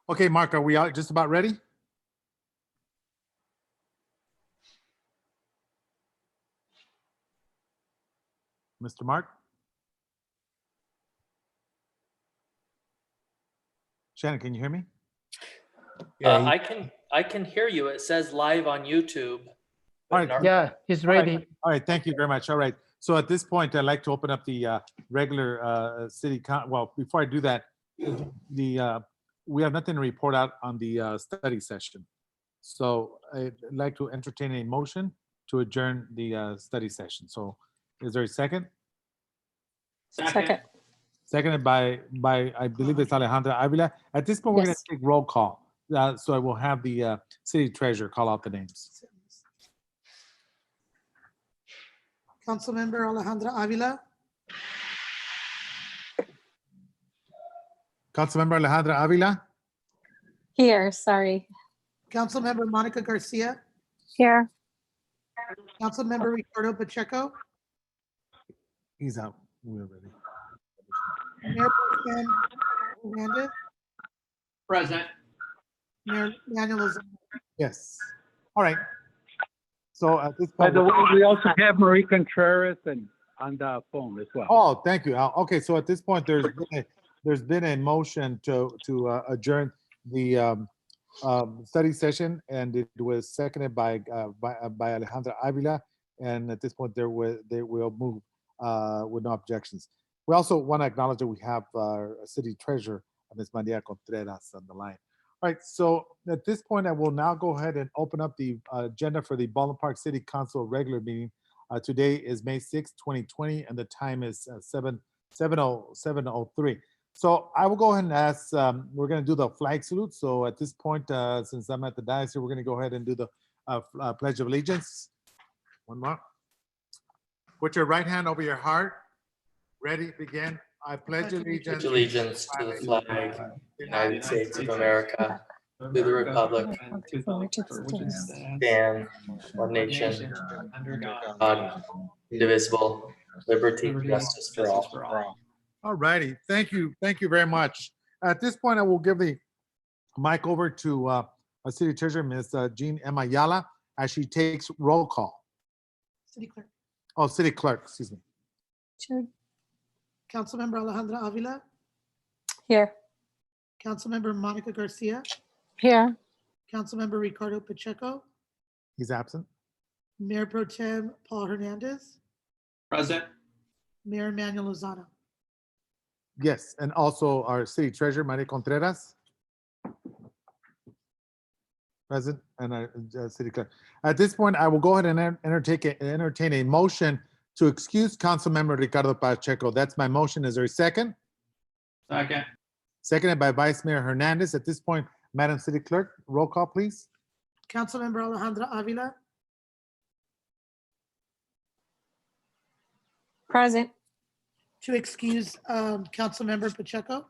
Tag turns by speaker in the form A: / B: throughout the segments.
A: Okay, Mark, are we just about ready? Mr. Mark? Shannon, can you hear me?
B: I can hear you. It says live on YouTube.
A: All right.
C: Yeah, he's ready.
A: All right, thank you very much. All right. So at this point, I'd like to open up the regular city well, before I do that, we have nothing to report out on the study session. So I'd like to entertain a motion to adjourn the study session. So is there a second?
D: Second.
A: Seconded by I believe it's Alejandra Avila. At this point, we're going
D: Yes.
A: to take roll call. So I will have the city treasurer call out the names.
E: Councilmember Alejandra Avila,
A: Councilmember Alejandra Avila,
D: Here, sorry.
E: Councilmember Monica Garcia,
D: Here.
E: Councilmember Ricardo Pacheco,
A: he's out. We're ready.
E: Mayor Pro Tem Hernandez,
C: Present.
E: Mayor Manuel Lozano.
A: Yes. All right. So at this
F: By
A: point.
F: the way, we also have Marie Contreras and on the phone as well.
A: Oh, thank you, Al. Okay, so at this point, there's been a motion to adjourn the study session, and it was seconded by Alejandra Avila. And at this point, they will move with no objections. We also want to acknowledge that we have our city treasurer, Ms. Maria Contreras, on the line. All right, so at this point, I will now go ahead and open up the agenda for the Baldwin Park City Council regular meeting. Today is May 6, 2020, and the time is 7:03. So I will go ahead and ask, we're going to do the flag salute. So at this point, since I'm at the dais here, we're going to go ahead and do the Pledge of Allegiance. One more. Put your right hand over your heart. Ready, begin. I pledge allegiance.
B: Allegiance to the flag of the United States of America, to the republic, stand one nation, under God, indivisible, liberty, and justice for all.
A: All righty. Thank you. Thank you very much. At this point, I will give the mic over to our city treasurer, Ms. Jean M. Ayala, as she takes roll call.
E: City Clerk,
A: Oh, city clerk, excuse me.
D: Sure.
E: Councilmember Alejandra Avila,
D: Here.
E: Councilmember Monica Garcia,
D: Here.
E: Councilmember Ricardo Pacheco,
A: He's absent.
E: Mayor Pro Tem Paul Hernandez,
C: Present.
E: Mayor Manuel Lozano.
A: Yes, and also our city treasurer, Maria Contreras. Present, and our city clerk. At this point, I will go ahead and entertain a motion to excuse Councilmember Ricardo Pacheco. That's my motion. Is there a second?
C: Second.
A: Seconded by Vice Mayor Hernandez. At this point, Madam City Clerk, roll call, please.
E: Councilmember Alejandra Avila,
D: Present.
E: to excuse Councilmember Pacheco,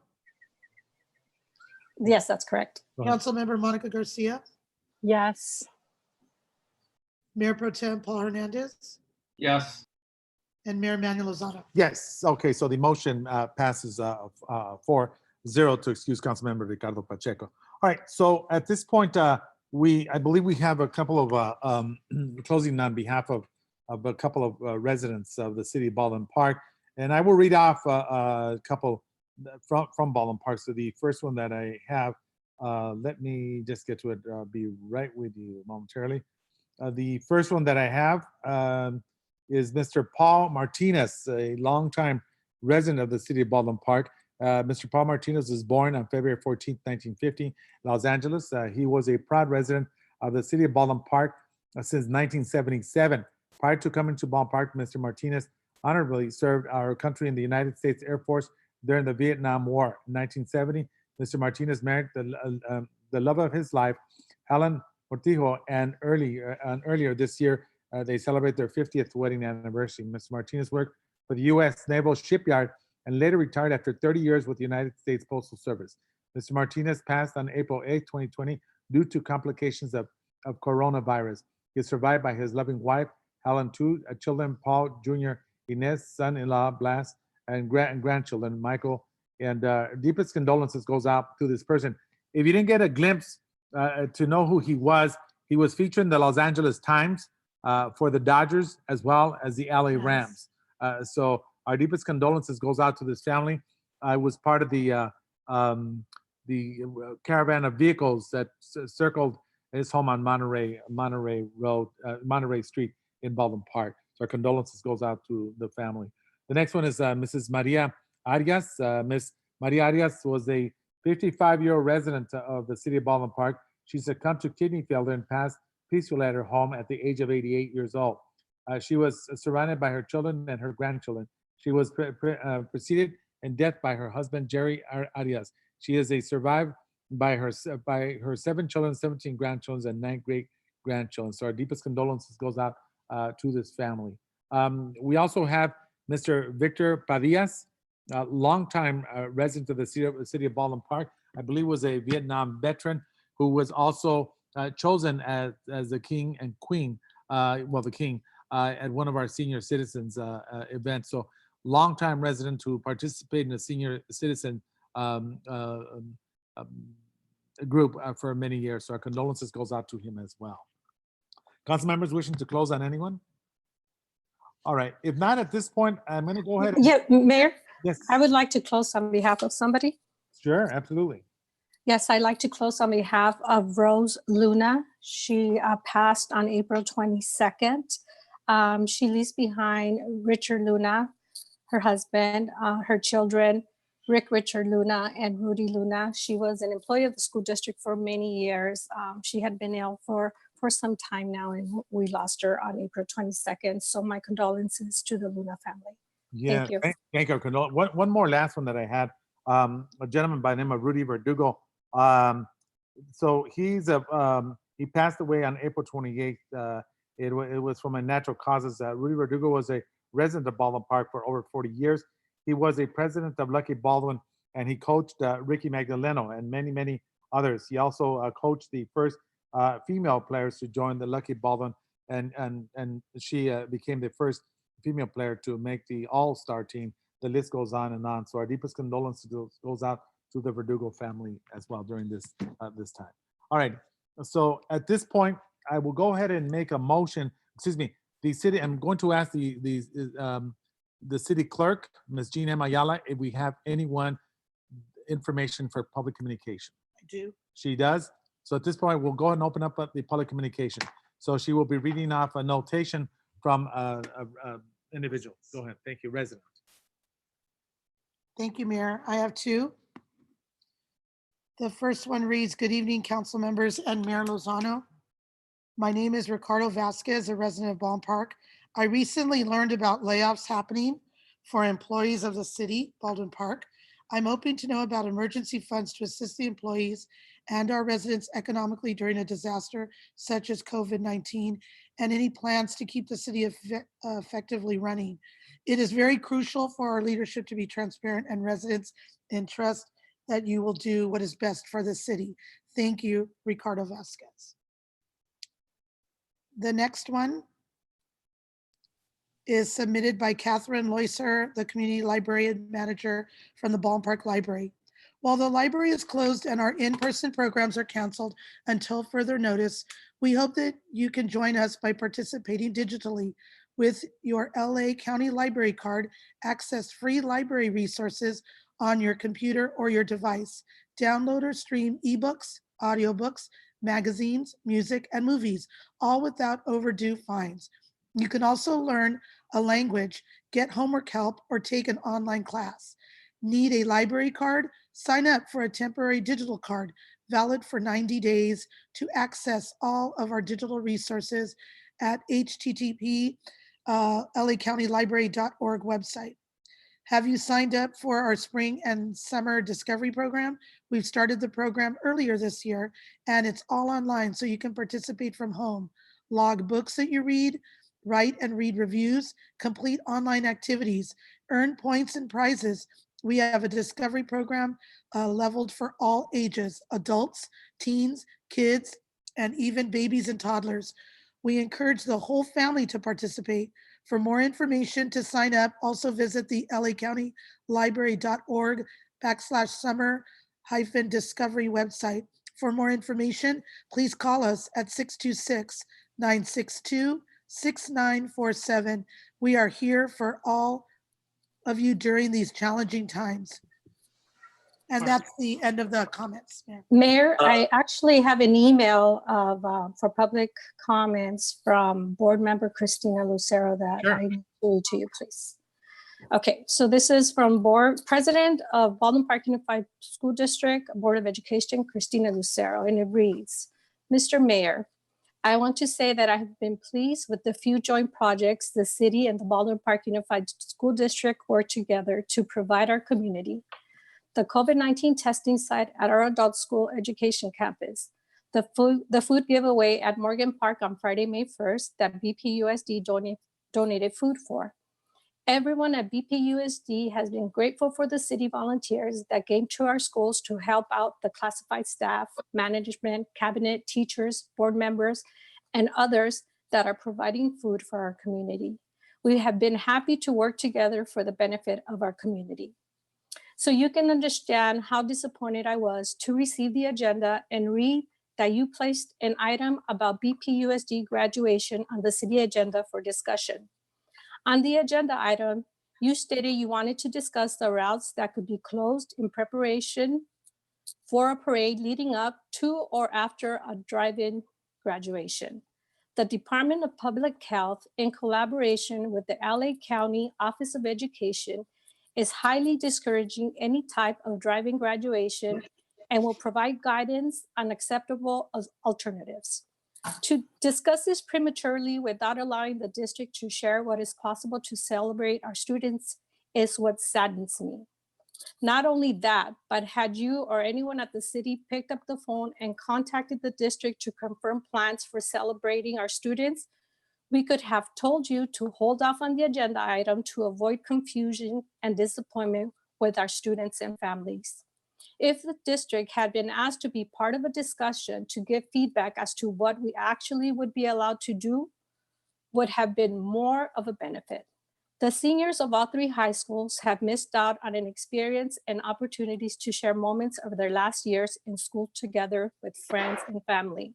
D: Yes, that's correct.
A: Go ahead.
E: Councilmember Monica Garcia,
D: Yes.
E: Mayor Pro Tem Paul Hernandez,
C: Yes.
E: and Mayor Manuel Lozano.
A: Yes, okay, so the motion passes 4-0 to excuse Councilmember Ricardo Pacheco. All right, so at this point, I believe we have a couple of closing on behalf of a couple of residents of the city of Baldwin Park. And I will read off a couple from Baldwin Park. So the first one that I have, let me just get to it, be right with you momentarily. The first one that I have is Mr. Paul Martinez, a longtime resident of the city of Baldwin Park. Mr. Paul Martinez was born on February 14th, 1950, Los Angeles. He was a proud resident of the city of Baldwin Park since 1977. Prior to coming to Baldwin Park, Mr. Martinez honorably served our country in the United States Air Force during the Vietnam War. In 1970, Mr. Martinez married the love of his life, Helen Portillo, and earlier this year, they celebrate their 50th wedding anniversary. Mr. Martinez worked for the U.S. Naval Shipyard and later retired after 30 years with the United States Postal Service. Mr. Martinez passed on April 8, 2020, due to complications of coronavirus. He is survived by his loving wife, Helen, two children, Paul Jr., Inez, son-in-law, Blas, and grandchildren, Michael. And deepest condolences goes out to this person. if you didn't get a glimpse to know who he was featured in the Los Angeles Times for the Dodgers as well as the LA
E: Yes.
A: Rams. So our deepest condolences goes out to this family. I was part of the caravan of vehicles that circled his home on Monterey Road, Monterey Street in Baldwin Park. So our condolences goes out to the family. The next one is Mrs. Maria Arias. Miss Maria Arias was a 55-year-old resident of the city of Baldwin Park. She succumbed to kidney failure and passed peacefully at her home at the age of 88 years old. She was surrounded by her children and her grandchildren. She was preceded in death by her husband, Jerry Arias. She is survived by her 7 children, 17 grandchildren, and 9 great-grandchildren. So our deepest condolences goes out to this family. We also have Mr. Victor Padillas, a longtime resident of the city of Baldwin Park. I believe was a Vietnam veteran who was also chosen as the king and queen, the king, at one of our senior citizens events. So longtime resident who participated in a senior citizen group for many years. So our condolences goes out to him as well. Council members wishing to close on anyone? All right, if not at this point, I'm going to go ahead.
D: Yeah, Mayor,
A: Yes,
D: I would like to close on behalf of somebody.
A: sure, absolutely.
D: Yes, I'd like to close on behalf of Rose Luna. She passed on April 22nd. She leaves behind Richard Luna, her husband, her children, Rick Richard Luna and Rudy Luna. She was an employee of the school district for many years. She had been ill for some time now, and we lost her on April 22nd. So my condolences to the Luna family.
A: Yeah,
D: Thank you.
A: Thank you. One more last one that I had. A gentleman by the name of Rudy Verdugo. So he passed away on April 28th. It was from a natural causes. Rudy Verdugo was a resident of Baldwin Park for over 40 years. He was a president of Lucky Baldwin, and he coached Ricky Magdaleno and many, many others. He also coached the first female players to join the Lucky Baldwin, and she became the first female player to make the all-star team. The list goes on and on. So our deepest condolences goes out to the Verdugo family as well during this time. All right. So at this point, I will go ahead and make a motion. Excuse me. The city. I'm going to ask the city clerk, Ms. Jean M. Ayala, if we have anyone information for public communication.
E: I do.
A: She does. So at this point, we'll go ahead and open up the public communication. So she will be reading off a notation from individual. Go ahead. Thank you, resident.
E: Thank you, Mayor. I have 2. The first one reads, "Good evening, council members and Mayor Lozano. My name is Ricardo Vasquez, a resident of Baldwin Park. I recently learned about layoffs happening for employees of the city, Baldwin Park. I'm hoping to know about emergency funds to assist the employees and our residents economically during a disaster such as COVID-19, and any plans to keep the city effectively running. It is very crucial for our leadership to be transparent and residents and trust that you will do what is best for the city. Thank you, Ricardo Vasquez." The next one is submitted by Catherine Loiser, the community librarian manager from the Baldwin Park Library. While the library is closed and our in-person programs are canceled until further notice, we hope that you can join us by participating digitally. With your LA County Library card, access free library resources on your computer or your device. Download or stream ebooks, audiobooks, magazines, music, and movies, all without overdue fines. You can also learn a language, get homework help, or take an online class. Need a library card? Sign up for a temporary digital card, valid for 90 days, to access all of our digital resources at http lacountylibrary.org website. Have you signed up for our spring and summer discovery program? We've started the program earlier this year, and it's all online, so you can participate from home. Log books that you read, write and read reviews, complete online activities, earn points and prizes. We have a discovery program leveled for all ages, adults, teens, kids, and even babies and toddlers. We encourage the whole family to participate. For more information to sign up, also visit the lacountylibrary.org/summer discovery website. For more information, please call us at 626-962-6947. We are here for all of you during these challenging times. And that's the end of the comments, Mayor.
D: Mayor, I actually have an email of, for public comments from Board Member Christina Lucero that
A: Sure.
D: I need to read to you, please. Okay, so this is from President of Baldwin Park Unified School District Board of Education, Christina Lucero, and it reads, Mr. Mayor, I want to say that I have been pleased with the few joint projects the city and the Baldwin Park Unified School District work together to provide our community. The COVID-19 testing site at our adult school education campus, the food giveaway at Morgan Park on Friday, May 1st that BPUSD donated food for. Everyone at BPUSD has been grateful for the city volunteers that came to our schools to help out the classified staff, management, cabinet, teachers, board members, and others that are providing food for our community. We have been happy to work together for the benefit of our community. So you can understand how disappointed I was to receive the agenda and read that you placed an item about BPUSD graduation on the city agenda for discussion. On the agenda item, you stated you wanted to discuss the routes that could be closed in preparation for a parade leading up to or after a drive-in graduation. The Department of Public Health, in collaboration with the LA County Office of Education, is highly discouraging any type of drive-in graduation and will provide guidance on acceptable alternatives. To discuss this prematurely without allowing the district to share what is possible to celebrate our students is what saddens me. Not only that, but had you or anyone at the city picked up the phone and contacted the district to confirm plans for celebrating our students, we could have told you to hold off on the agenda item to avoid confusion and disappointment with our students and families. If the district had been asked to be part of a discussion to give feedback as to what we actually would be allowed to do, would have been more of a benefit. The seniors of all three high schools have missed out on an experience and opportunities to share moments of their last years in school together with friends and family.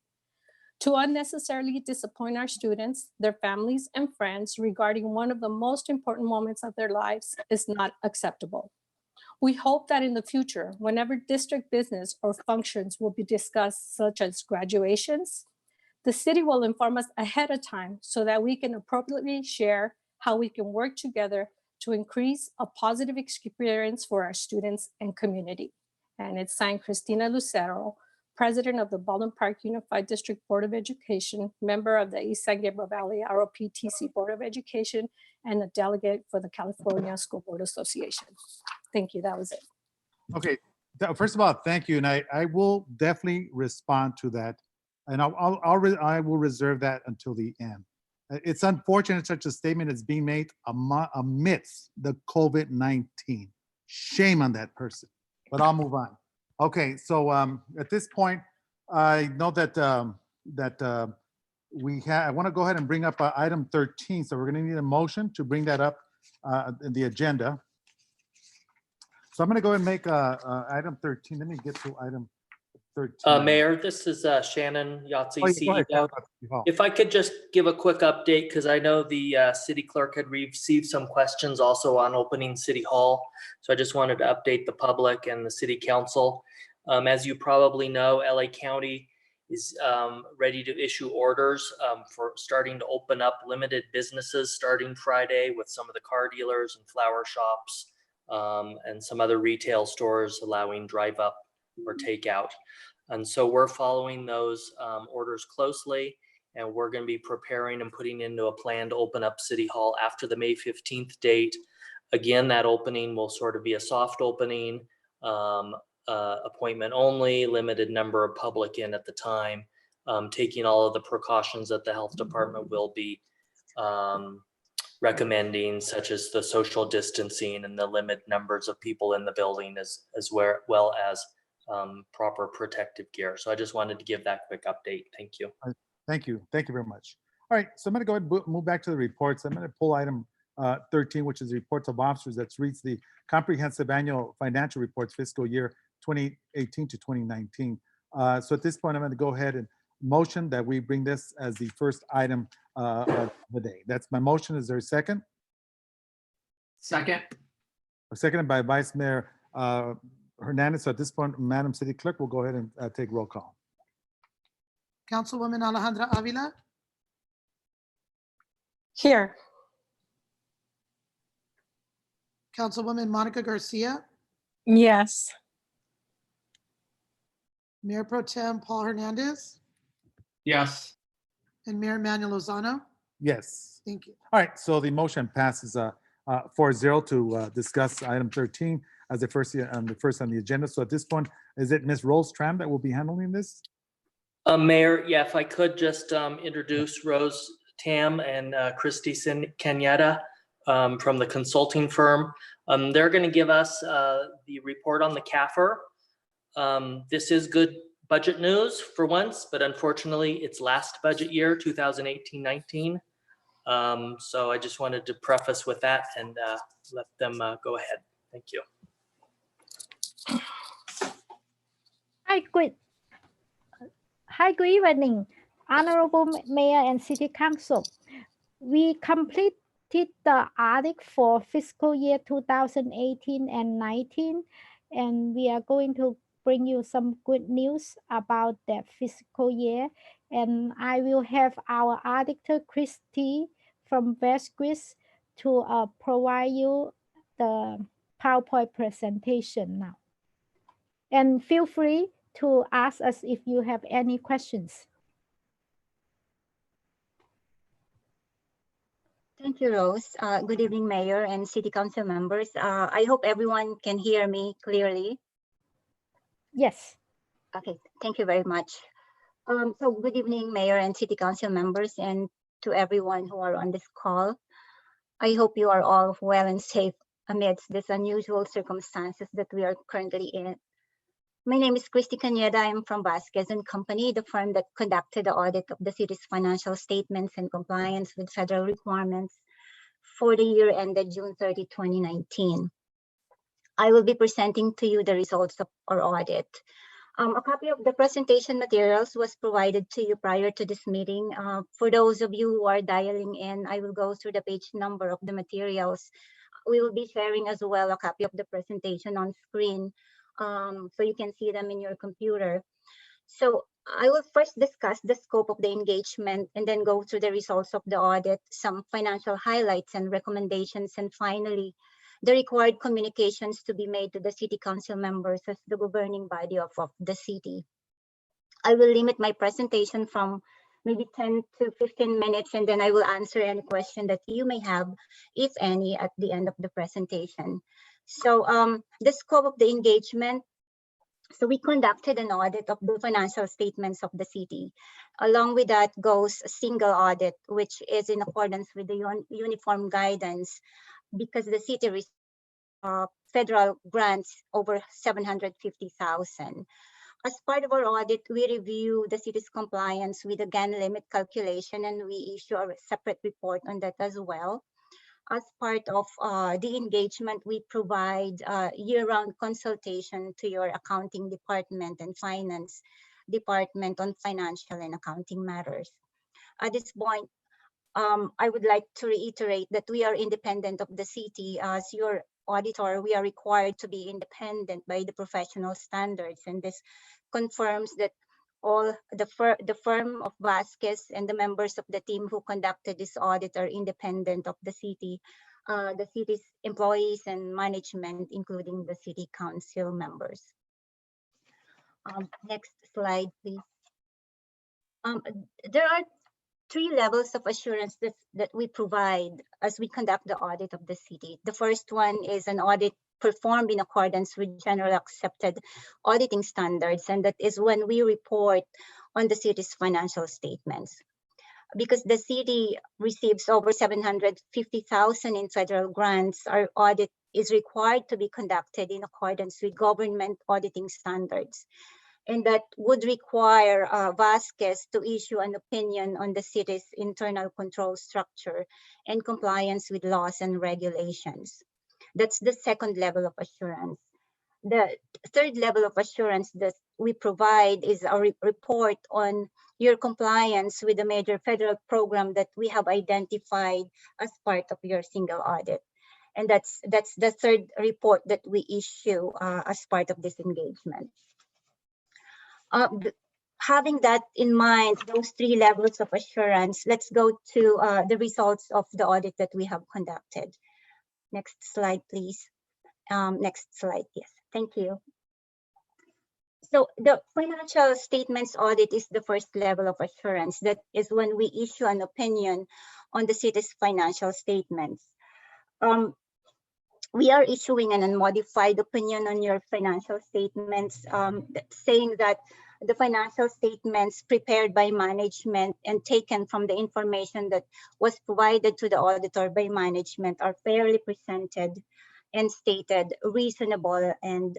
D: To unnecessarily disappoint our students, their families, and friends regarding one of the most important moments of their lives is not acceptable. We hope that in the future, whenever district business or functions will be discussed, such as graduations, the city will inform us ahead of time so that we can appropriately share how we can work together to increase a positive experience for our students and community. And it's signed Christina Lucero, President of the Baldwin Park Unified District Board of Education, member of the East San Gabriel Valley ROPTC Board of Education, and a delegate for the California School Board Association. Thank you, that was it.
A: Okay, first of all, thank you, and I will definitely respond to that, and I will reserve that until the end. It's unfortunate such a statement is being made amidst the COVID-19. Shame on that person, but I'll move on. Okay, so at this point, I know that I want to go ahead and bring up item 13. So we're going to need a motion to bring that up in the agenda. So I'm going to go ahead and make item 13. Let me get to item 13.
B: Mayor, this is Shannon Yahtzee,
A: Oh, yeah, go
B: CEO.
A: ahead.
B: If I could just give a quick update, because I know the city clerk had received some questions also on opening City Hall. So I just wanted to update the public and the city council. As you probably know, LA County is ready to issue orders for starting to open up limited businesses starting Friday with some of the car dealers and flower shops and some other retail stores allowing drive up or takeout. And so we're following those orders closely, and we're going to be preparing and putting into a plan to open up City Hall after the May 15th date. Again, that opening will sort of be a soft opening, appointment only, limited number of public in at the time, taking all of the precautions that the health department will be recommending, such as the social distancing and the limit numbers of people in the building, as well as proper protective gear. So I just wanted to give that quick update. Thank you.
A: Thank you. Thank you very much. All right, so I'm going to go ahead and move back to the reports. I'm going to pull item 13, which is reports of officers. That reads the comprehensive annual financial reports fiscal year 2018 to 2019. So at this point, I'm going to go ahead and motion that we bring this as the first item of the day. That's my motion. Is there a second?
C: Second.
A: Seconded by Vice Mayor Hernandez. So at this point, Madam City Clerk, will go ahead and take roll call.
E: Councilwoman Alejandra Avila,
D: Here.
E: Councilwoman Monica Garcia,
D: Yes.
E: Mayor Pro Tem Paul Hernandez,
C: Yes.
E: and Mayor Manuel Lozano.
A: Yes.
E: Thank you.
A: All right, so the motion passes 4-0 to discuss item 13 as the first on the agenda. So at this point, is it Ms. Rose Tram that will be handling this?
B: Mayor, yeah, if I could just introduce Rose Tam and Christy Cañeda from the consulting firm. They're going to give us the report on the CAFR. This is good budget news for once, but unfortunately, it's last budget year, 2018-19. So I just wanted to preface with that and let them go ahead. Thank you.
G: Hi, good evening, Honorable Mayor and City Council. We completed the audit for fiscal year 2018 and 19, and we are going to bring you some good news about that fiscal year. And I will have our auditor, Christy from Vasquez, to provide you the PowerPoint presentation now. And feel free to ask us if you have any questions.
H: Thank you, Rose. Good evening, Mayor and City Council members. I hope everyone can hear me clearly.
G: Yes.
H: Okay, thank you very much. So good evening, Mayor and City Council members, and to everyone who are on this call. I hope you are all well and safe amidst these unusual circumstances that we are currently in. My name is Christy Cañeda. I'm from Vasquez & Company, the firm that conducted the audit of the city's financial statements and compliance with federal requirements for the year ended June 30, 2019. I will be presenting to you the results of our audit. A copy of the presentation materials was provided to you prior to this meeting. For those of you who are dialing in, I will go through the page number of the materials. We will be sharing as well a copy of the presentation on screen, so you can see them in your computer. So I will first discuss the scope of the engagement and then go through the results of the audit, some financial highlights and recommendations, and finally, the required communications to be made to the City Council members as the governing body of the city. I will limit my presentation from maybe 10 to 15 minutes, and then I will answer any question that you may have, if any, at the end of the presentation. So the scope of the engagement. So we conducted an audit of the financial statements of the city. Along with that goes a single audit, which is in accordance with the uniform guidance, because the city received federal grants over 750,000. As part of our audit, we review the city's compliance with the GAN limit calculation, and we issue a separate report on that as well. As part of the engagement, we provide year-round consultation to your accounting department and finance department on financial and accounting matters. At this point, I would like to reiterate that we are independent of the city. As your auditor, we are required to be independent by the professional standards, and this confirms that all the firm of Vasquez and the members of the team who conducted this audit are independent of the city's employees and management, including the City Council members. Next slide, please. There are 3 levels of assurance that we provide as we conduct the audit of the city. The first one is an audit performed in accordance with general accepted auditing standards, and that is when we report on the city's financial statements. Because the city receives over 750,000 in federal grants, our audit is required to be conducted in accordance with government auditing standards. And that would require Vasquez to issue an opinion on the city's internal control structure and compliance with laws and regulations. That's the second level of assurance. The third level of assurance that we provide is our report on your compliance with the major federal program that we have identified as part of your single audit. And that's the third report that we issue as part of this engagement. Having that in mind, those three levels of assurance, let's go to the results of the audit that we have conducted. Next slide, please. Next slide, yes, thank you. So the financial statements audit is the first level of assurance. That is when we issue an opinion on the city's financial statements. We are issuing an unmodified opinion on your financial statements, saying that the financial statements prepared by management and taken from the information that was provided to the auditor by management are fairly presented and stated, reasonable and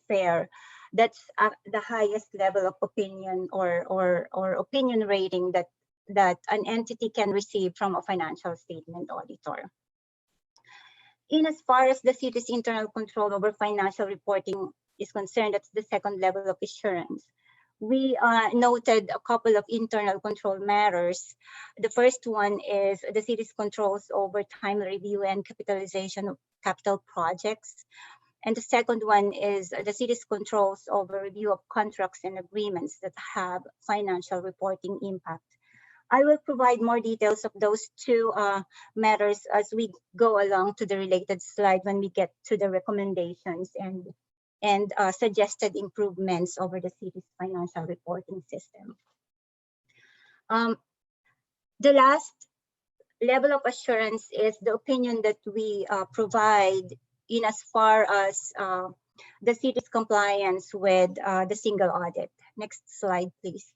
H: fair. That's the highest level of opinion or opinion rating that an entity can receive from a financial statement auditor. In as far as the city's internal control over financial reporting is concerned, that's the second level of assurance. We noted a couple of internal control matters. The first one is the city's controls over time review and capitalization of capital projects. And the second one is the city's controls over review of contracts and agreements that have financial reporting impact. I will provide more details of those two matters as we go along to the related slide when we get to the recommendations and suggested improvements over the city's financial reporting system. The last level of assurance is the opinion that we provide in as far as the city's compliance with the single audit. Next slide, please.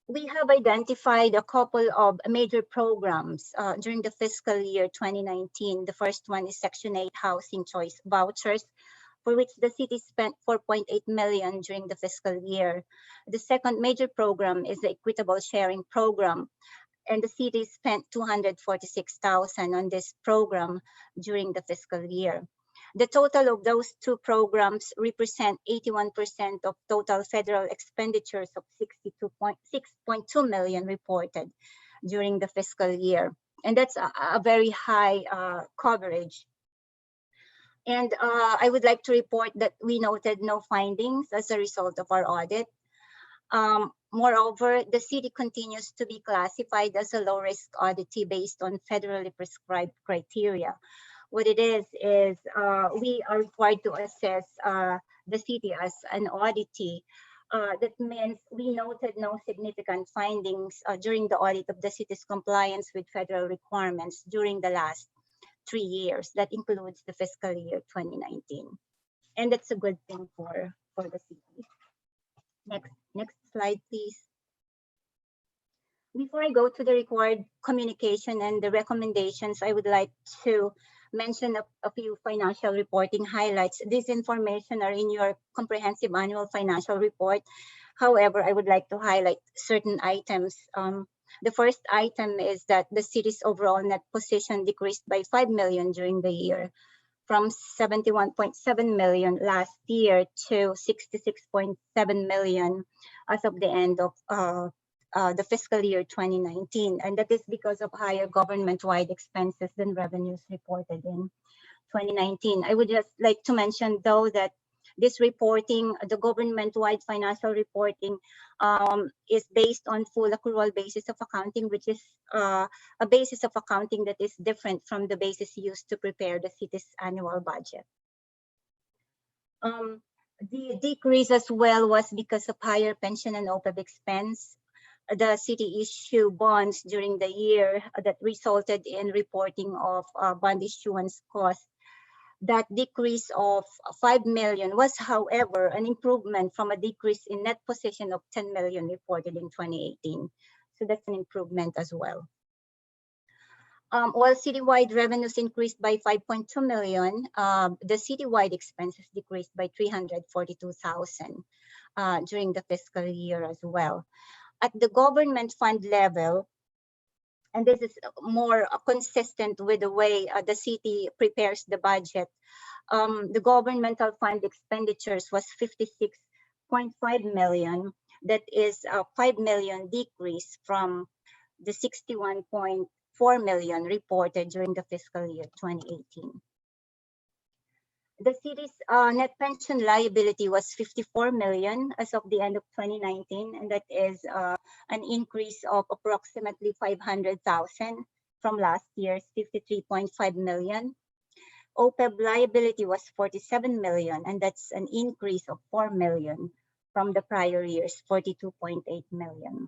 H: We have identified a couple of major programs during the fiscal year 2019. The first one is Section 8 Housing Choice Vouchers, for which the city spent 4.8 million during the fiscal year. The second major program is the Equitable Sharing Program, and the city spent 246,000 on this program during the fiscal year. The total of those two programs represent 81% of total federal expenditures of 6.2 million reported during the fiscal year. And that's a very high coverage. And I would like to report that we noted no findings as a result of our audit. Moreover, the city continues to be classified as a low-risk auditee based on federally prescribed criteria. What it is we are required to assess the city as an auditee. That means we noted no significant findings during the audit of the city's compliance with federal requirements during the last 3 years. That includes the fiscal year 2019. And that's a good thing for the city. Next slide, please. Before I go to the required communication and the recommendations, I would like to mention a few financial reporting highlights. This information are in your comprehensive annual financial report. However, I would like to highlight certain items. The first item is that the city's overall net position decreased by 5 million during the year, from 71.7 million last year to 66.7 million as of the end of the fiscal year 2019. And that is because of higher government-wide expenses than revenues reported in 2019. I would just like to mention, though, that this reporting, the government-wide financial reporting, is based on full accrual basis of accounting, which is a basis of accounting that is different from the basis used to prepare the city's annual budget. The decrease as well was because of higher pension and OPEB expense. The city issued bonds during the year that resulted in reporting of bond issuance costs. That decrease of 5 million was, however, an improvement from a decrease in net position of 10 million reported in 2018. So that's an improvement as well. While citywide revenues increased by 5.2 million, the citywide expenses decreased by 342,000 during the fiscal year as well. At the government fund level, and this is more consistent with the way the city prepares the budget. The governmental fund expenditures was 56.5 million. That is a 5 million decrease from the 61.4 million reported during the fiscal year 2018. The city's net pension liability was 54 million as of the end of 2019, and that is an increase of approximately 500,000 from last year's 53.5 million. OPEB liability was 47 million, and that's an increase of 4 million from the prior year's 42.8 million.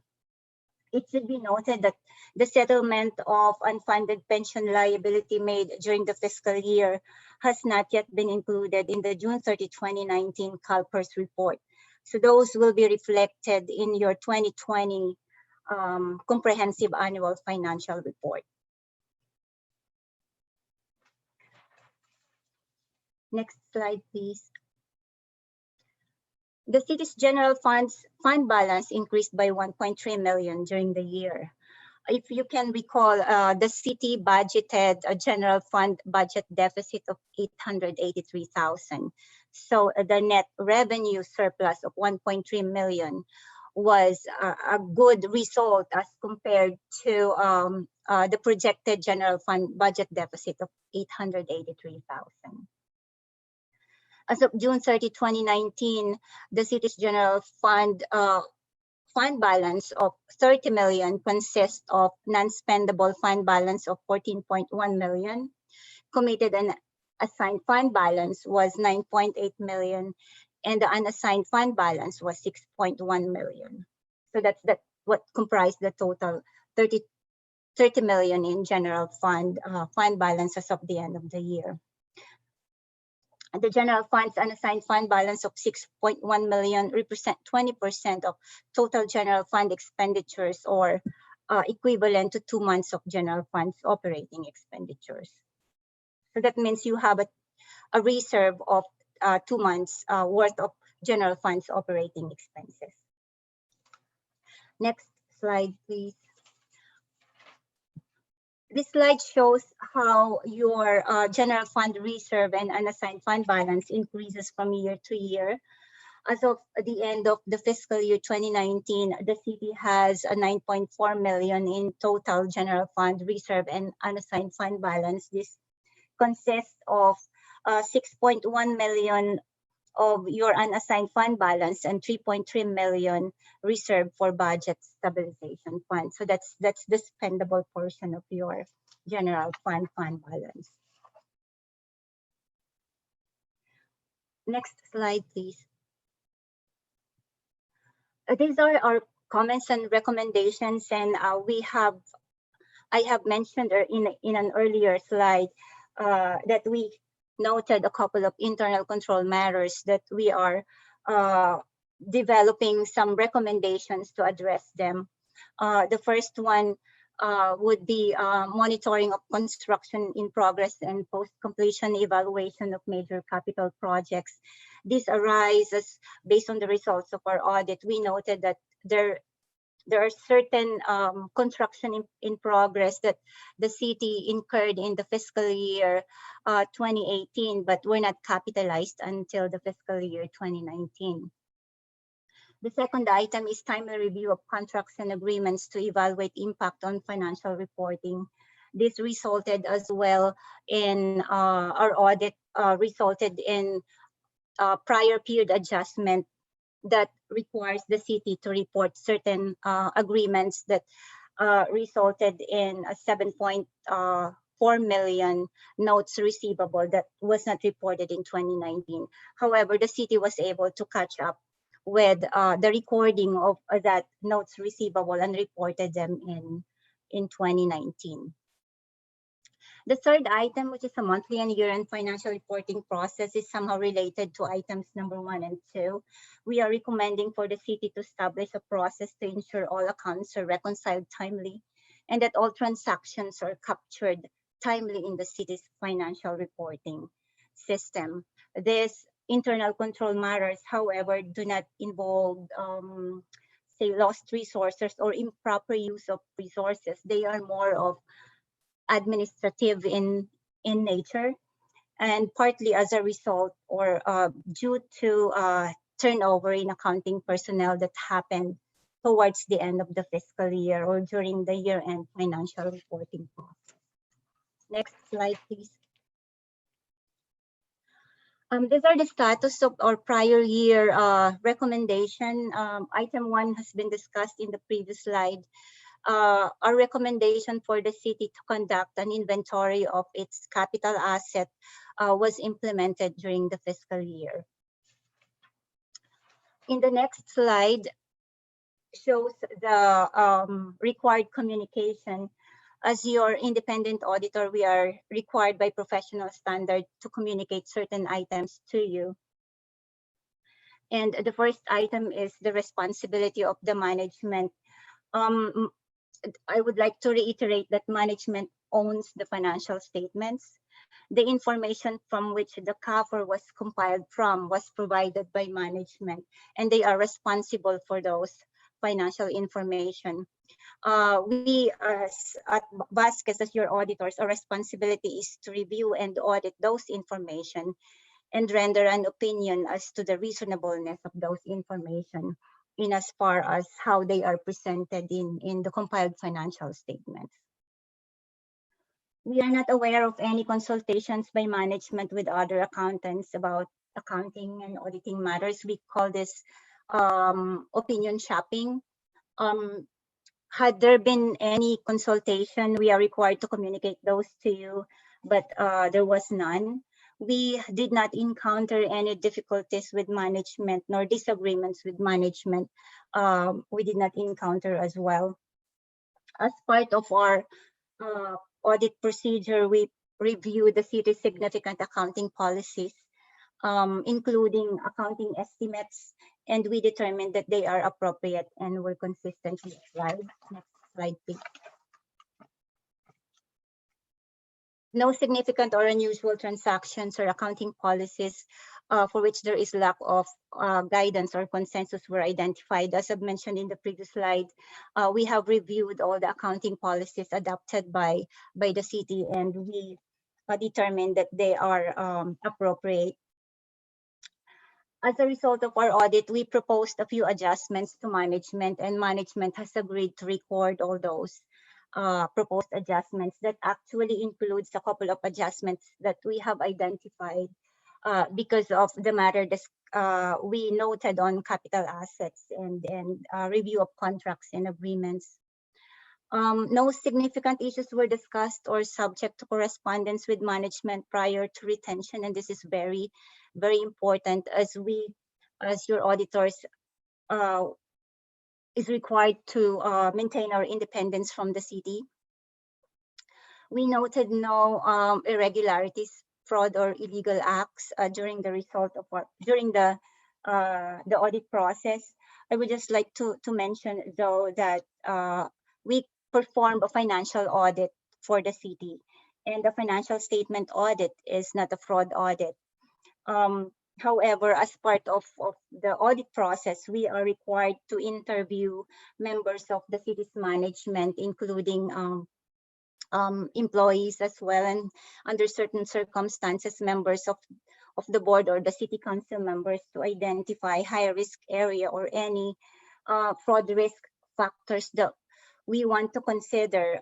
H: It should be noted that the settlement of unfunded pension liability made during the fiscal year has not yet been included in the June 30, 2019 CalPERS report. So those will be reflected in your 2020 comprehensive annual financial report. Next slide, please. The city's general fund balance increased by 1.3 million during the year. If you can recall, the city budgeted a general fund budget deficit of 883,000. So the net revenue surplus of 1.3 million was a good result as compared to the projected general fund budget deficit of 883,000. As of June 30, 2019, the city's general fund balance of 30 million consists of non-spendable fund balance of 14.1 million. Committed and assigned fund balance was 9.8 million, and the unassigned fund balance was 6.1 million. So that's what comprised the total 30 million in general fund balance as of the end of the year. The general fund's unassigned fund balance of 6.1 million represent 20% of total general fund expenditures, or equivalent to 2 months of general fund's operating expenditures. So that means you have a reserve of 2 months worth of general fund's operating expenses. Next slide, please. This slide shows how your general fund reserve and unassigned fund balance increases from year to year. As of the end of the fiscal year 2019, the city has a 9.4 million in total general fund reserve and unassigned fund balance. This consists of 6.1 million of your unassigned fund balance and 3.3 million reserved for budget stabilization fund. So that's the spendable portion of your general fund balance. Next slide, please. These are our comments and recommendations, and I have mentioned in an earlier slide that we noted a couple of internal control matters that we are developing some recommendations to address them. The first one would be monitoring of construction in progress and post-completion evaluation of major capital projects. This arises based on the results of our audit. We noted that there are certain construction in progress that the city incurred in the fiscal year 2018, but were not capitalized until the fiscal year 2019. The second item is timely review of contracts and agreements to evaluate impact on financial reporting. This resulted as well in our audit resulted in prior period adjustment that requires the city to report certain agreements that resulted in a 7.4 million notes receivable that was not reported in 2019. However, the city was able to catch up with the recording of that notes receivable and reported them in 2019. The third item, which is a monthly and year-end financial reporting process, is somehow related to items number 1 and 2. We are recommending for the city to establish a process to ensure all accounts are reconciled timely and that all transactions are captured timely in the city's financial reporting system. These internal control matters, however, do not involve say, lost resources or improper use of resources. They are more of administrative in nature, and partly as a result or due to turnover in accounting personnel that happened towards the end of the fiscal year or during the year-end financial reporting process. Next slide, please. These are the status of our prior year recommendation. Item 1 has been discussed in the previous slide. Our recommendation for the city to conduct an inventory of its capital asset was implemented during the fiscal year. In the next slide shows the required communication. As your independent auditor, we are required by professional standard to communicate certain items to you. And the first item is the responsibility of the management. I would like to reiterate that management owns the financial statements. The information from which the cover was compiled from was provided by management, and they are responsible for those financial information. We at Vasquez, as your auditors, our responsibility is to review and audit those information and render an opinion as to the reasonableness of those information in as far as how they are presented in the compiled financial statements. We are not aware of any consultations by management with other accountants about accounting and auditing matters. We call this opinion shopping. Had there been any consultation, we are required to communicate those to you, but there was none. We did not encounter any difficulties with management nor disagreements with management. We did not encounter as well. As part of our audit procedure, we review the city's significant accounting policies, including accounting estimates, and we determined that they are appropriate and were consistent with the slide. Next slide, please. No significant or unusual transactions or accounting policies for which there is lack of guidance or consensus were identified. As I've mentioned in the previous slide, we have reviewed all the accounting policies adopted by the city, and we determined that they are appropriate. As a result of our audit, we proposed a few adjustments to management, and management has agreed to record all those proposed adjustments. That actually includes a couple of adjustments that we have identified because of the matter we noted on capital assets and review of contracts and agreements. No significant issues were discussed or subject to correspondence with management prior to retention, and this is very, very important as your auditors is required to maintain our independence from the city. We noted no irregularities, fraud, or illegal acts during the audit process. I would just like to mention though that we performed a financial audit for the city, and the financial statement audit is not a fraud audit. However, as part of the audit process, we are required to interview members of the city's management, including employees as well, and under certain circumstances, members of the board or the city council members, to identify high risk area or any fraud risk factors that we want to consider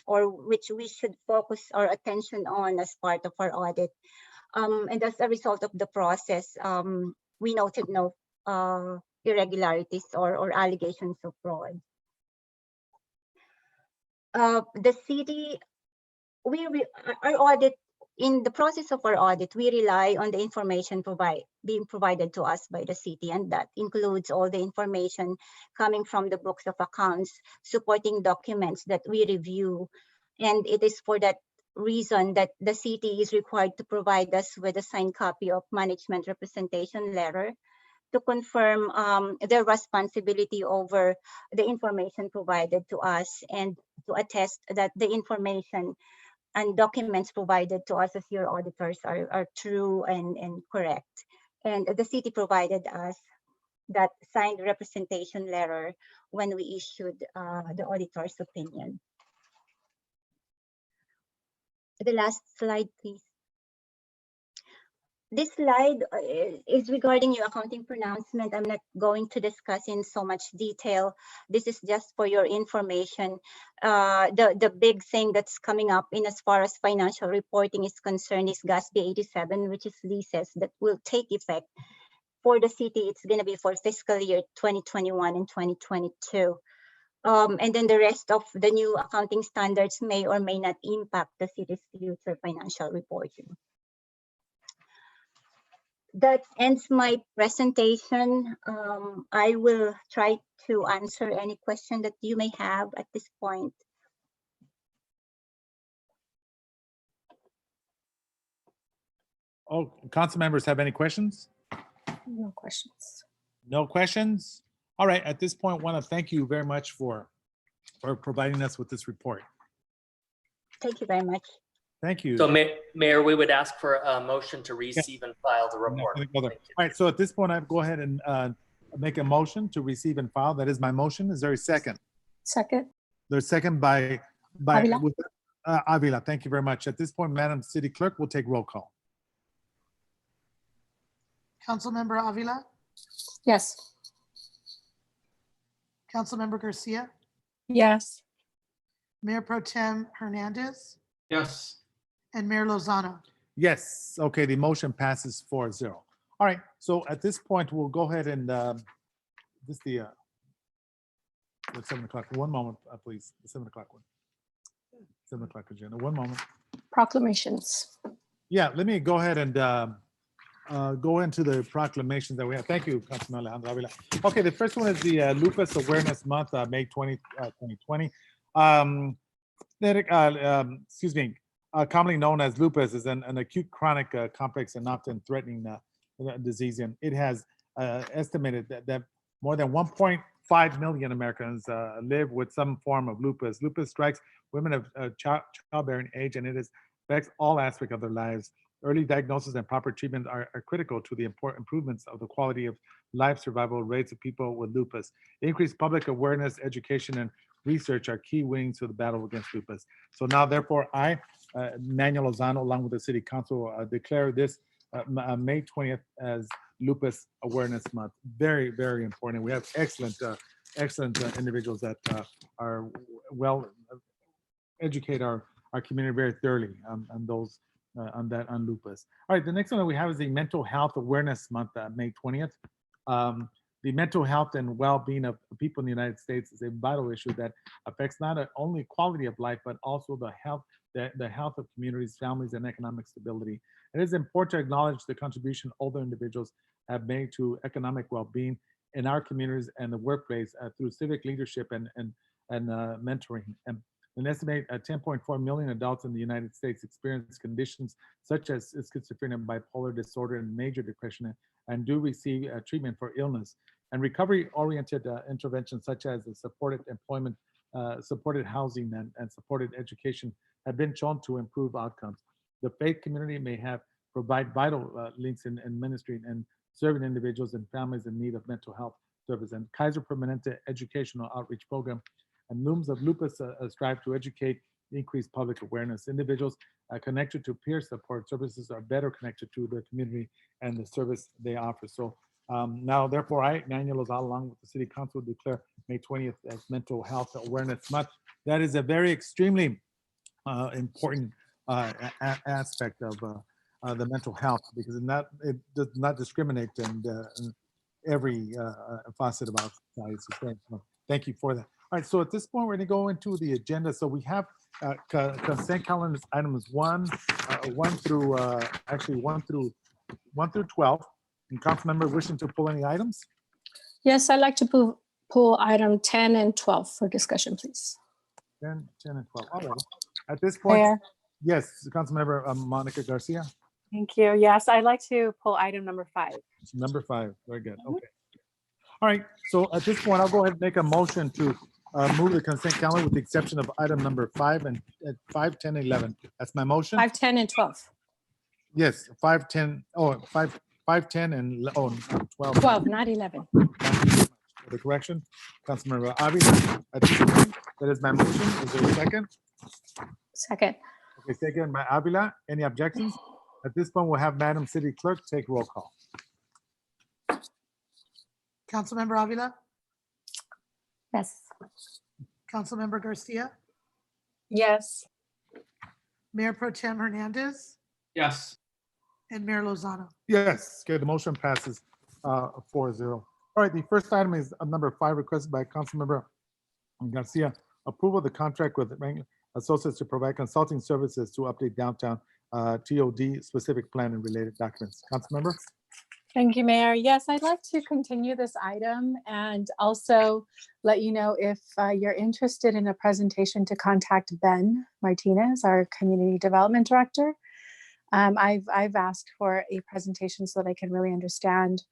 H: or which we should focus our attention on as part of our audit. And as a result of the process, we noted no irregularities or allegations of fraud. The city, our audit, in the process of our audit, we rely on the information being provided to us by the city, and that includes all the information coming from the books of accounts, supporting documents that we review, and it is for that reason that the city is required to provide us with a signed copy of management representation letter to confirm their responsibility over the information provided to us, and to attest that the information and documents provided to us as your auditors are true and correct. And the city provided us that signed representation letter when we issued the auditor's opinion. The last slide, please. This slide is regarding your accounting pronouncement. I'm not going to discuss in so much detail. This is just for your information. The big thing that's coming up in as far as financial reporting is concerned is GASB 87, which is leases that will take effect for the city. It's going to be for fiscal year 2021 and 2022. And then the rest of the new accounting standards may or may not impact the city's future financial reporting. That ends my presentation. I will try to answer any question that you may have at this point.
A: Oh, council members have any questions?
D: No questions.
A: No questions? All right, at this point, want to thank you very much for providing us with this report.
H: Thank you very much.
A: Thank you.
B: So Mayor, we would ask for a motion to receive and file the
A: I'm not
B: report.
A: gonna go there.
B: Thank you.
A: All right, so at this point, I go ahead and make a motion to receive and file. That is my motion. Is there a second?
D: Second.
A: There's second by
D: Avila.
A: Avila. Thank you very much. At this point, Madam City Clerk will take roll call.
E: Councilmember Avila,
D: Yes.
E: Councilmember Garcia,
D: Yes.
E: Mayor Pro Tem Hernandez,
C: Yes.
E: and Mayor Lozano.
A: Yes, okay, the motion passes 4-0. All right, so at this point, we'll go ahead and this is the 7 o'clock. One moment, please. The 7 o'clock one. 7 o'clock agenda. One moment.
D: Proclamations.
A: Yeah, let me go ahead and go into the proclamations that we have. Thank you, Councilman Alejandro Avila. Okay, the first one is the Lupus Awareness Month, May 20, 2020. Excuse me, commonly known as lupus, is an acute chronic complex and often threatening disease. And it has estimated that more than 1.5 million Americans live with some form of lupus. Lupus strikes women of childbearing age, and it affects all aspects of their lives. Early diagnosis and proper treatment are critical to the important improvements of the quality of life survival rates of people with lupus. Increased public awareness, education, and research are key wings to the battle against lupus. So now, therefore, I, Manuel Lozano, along with the City Council, declare this May 20th as Lupus Awareness Month. Very, very important. We have excellent individuals that are well educate our community very thoroughly on those on lupus. All right, the next one that we have is the Mental Health Awareness Month, May 20th. The mental health and well-being of people in the United States is a vital issue that affects not only quality of life, but also the health of communities, families, and economic stability. It is important to acknowledge the contribution older individuals have made to economic well-being in our communities and the workplace through civic leadership and mentoring. And an estimated 10.4 million adults in the United States experience conditions such as schizophrenia, bipolar disorder, and major depression, and do receive treatment for illness. And recovery-oriented interventions such as the supported employment, supported housing, and supported education have been shown to improve outcomes. The faith community may provide vital links in ministry and serving individuals and families in need of mental health service. And Kaiser Permanente Educational Outreach Program and Looms of Lupus strive to educate, increase public awareness. Individuals connected to peer support services are better connected to the community and the service they offer. So now, therefore, I, Manuel Lozano, along with the City Council, declare May 20th as Mental Health Awareness Month. That is a very extremely important aspect of the mental health, because it does not discriminate in every facet of our society. So thank you for that. All right, so at this point, we're going to go into the agenda. So we have consent calendar items 1 through 12. And council member wishing to pull any items?
D: Yes, I'd like to pull item 10 and 12 for discussion, please.
A: 10 and 12. All right. At this point,
I: Mayor.
A: yes, council member Monica Garcia.
I: Thank you. Yes, I'd like to pull item number 5.
A: Number 5. Very good. Okay. All right. So at this point, I'll go ahead and make a motion to move the consent calendar with the exception of item number 5 and 5, 10, 11. That's my motion.
D: 5, 10, and 12.
A: Yes, 5, 10. Oh, 5, 5, 10, and 12.
D: 12, not 11.
A: For the correction, Councilmember Avila. At this point, that is my motion. Is there a second?
D: Second.
A: Okay, second by Avila. Any objections? At this point, we'll have Madam City Clerk take roll call.
E: Councilmember Avila,
D: Yes.
E: Councilmember Garcia,
I: Yes.
E: Mayor Pro Tem Hernandez,
C: Yes.
E: and Mayor Lozano.
A: Yes, okay, the motion passes 4-0. All right, the first item is number 5, requested by Councilmember Garcia. Approval of the contract with Wrangler Associates to provide consulting services to update downtown TOD specific plan and related documents. Councilmember?
I: Thank you, Mayor. Yes, I'd like to continue this item and also let you know if you're interested in a presentation to contact Ben Martinez, our Community Development Director. I've asked for a presentation so that I can really understand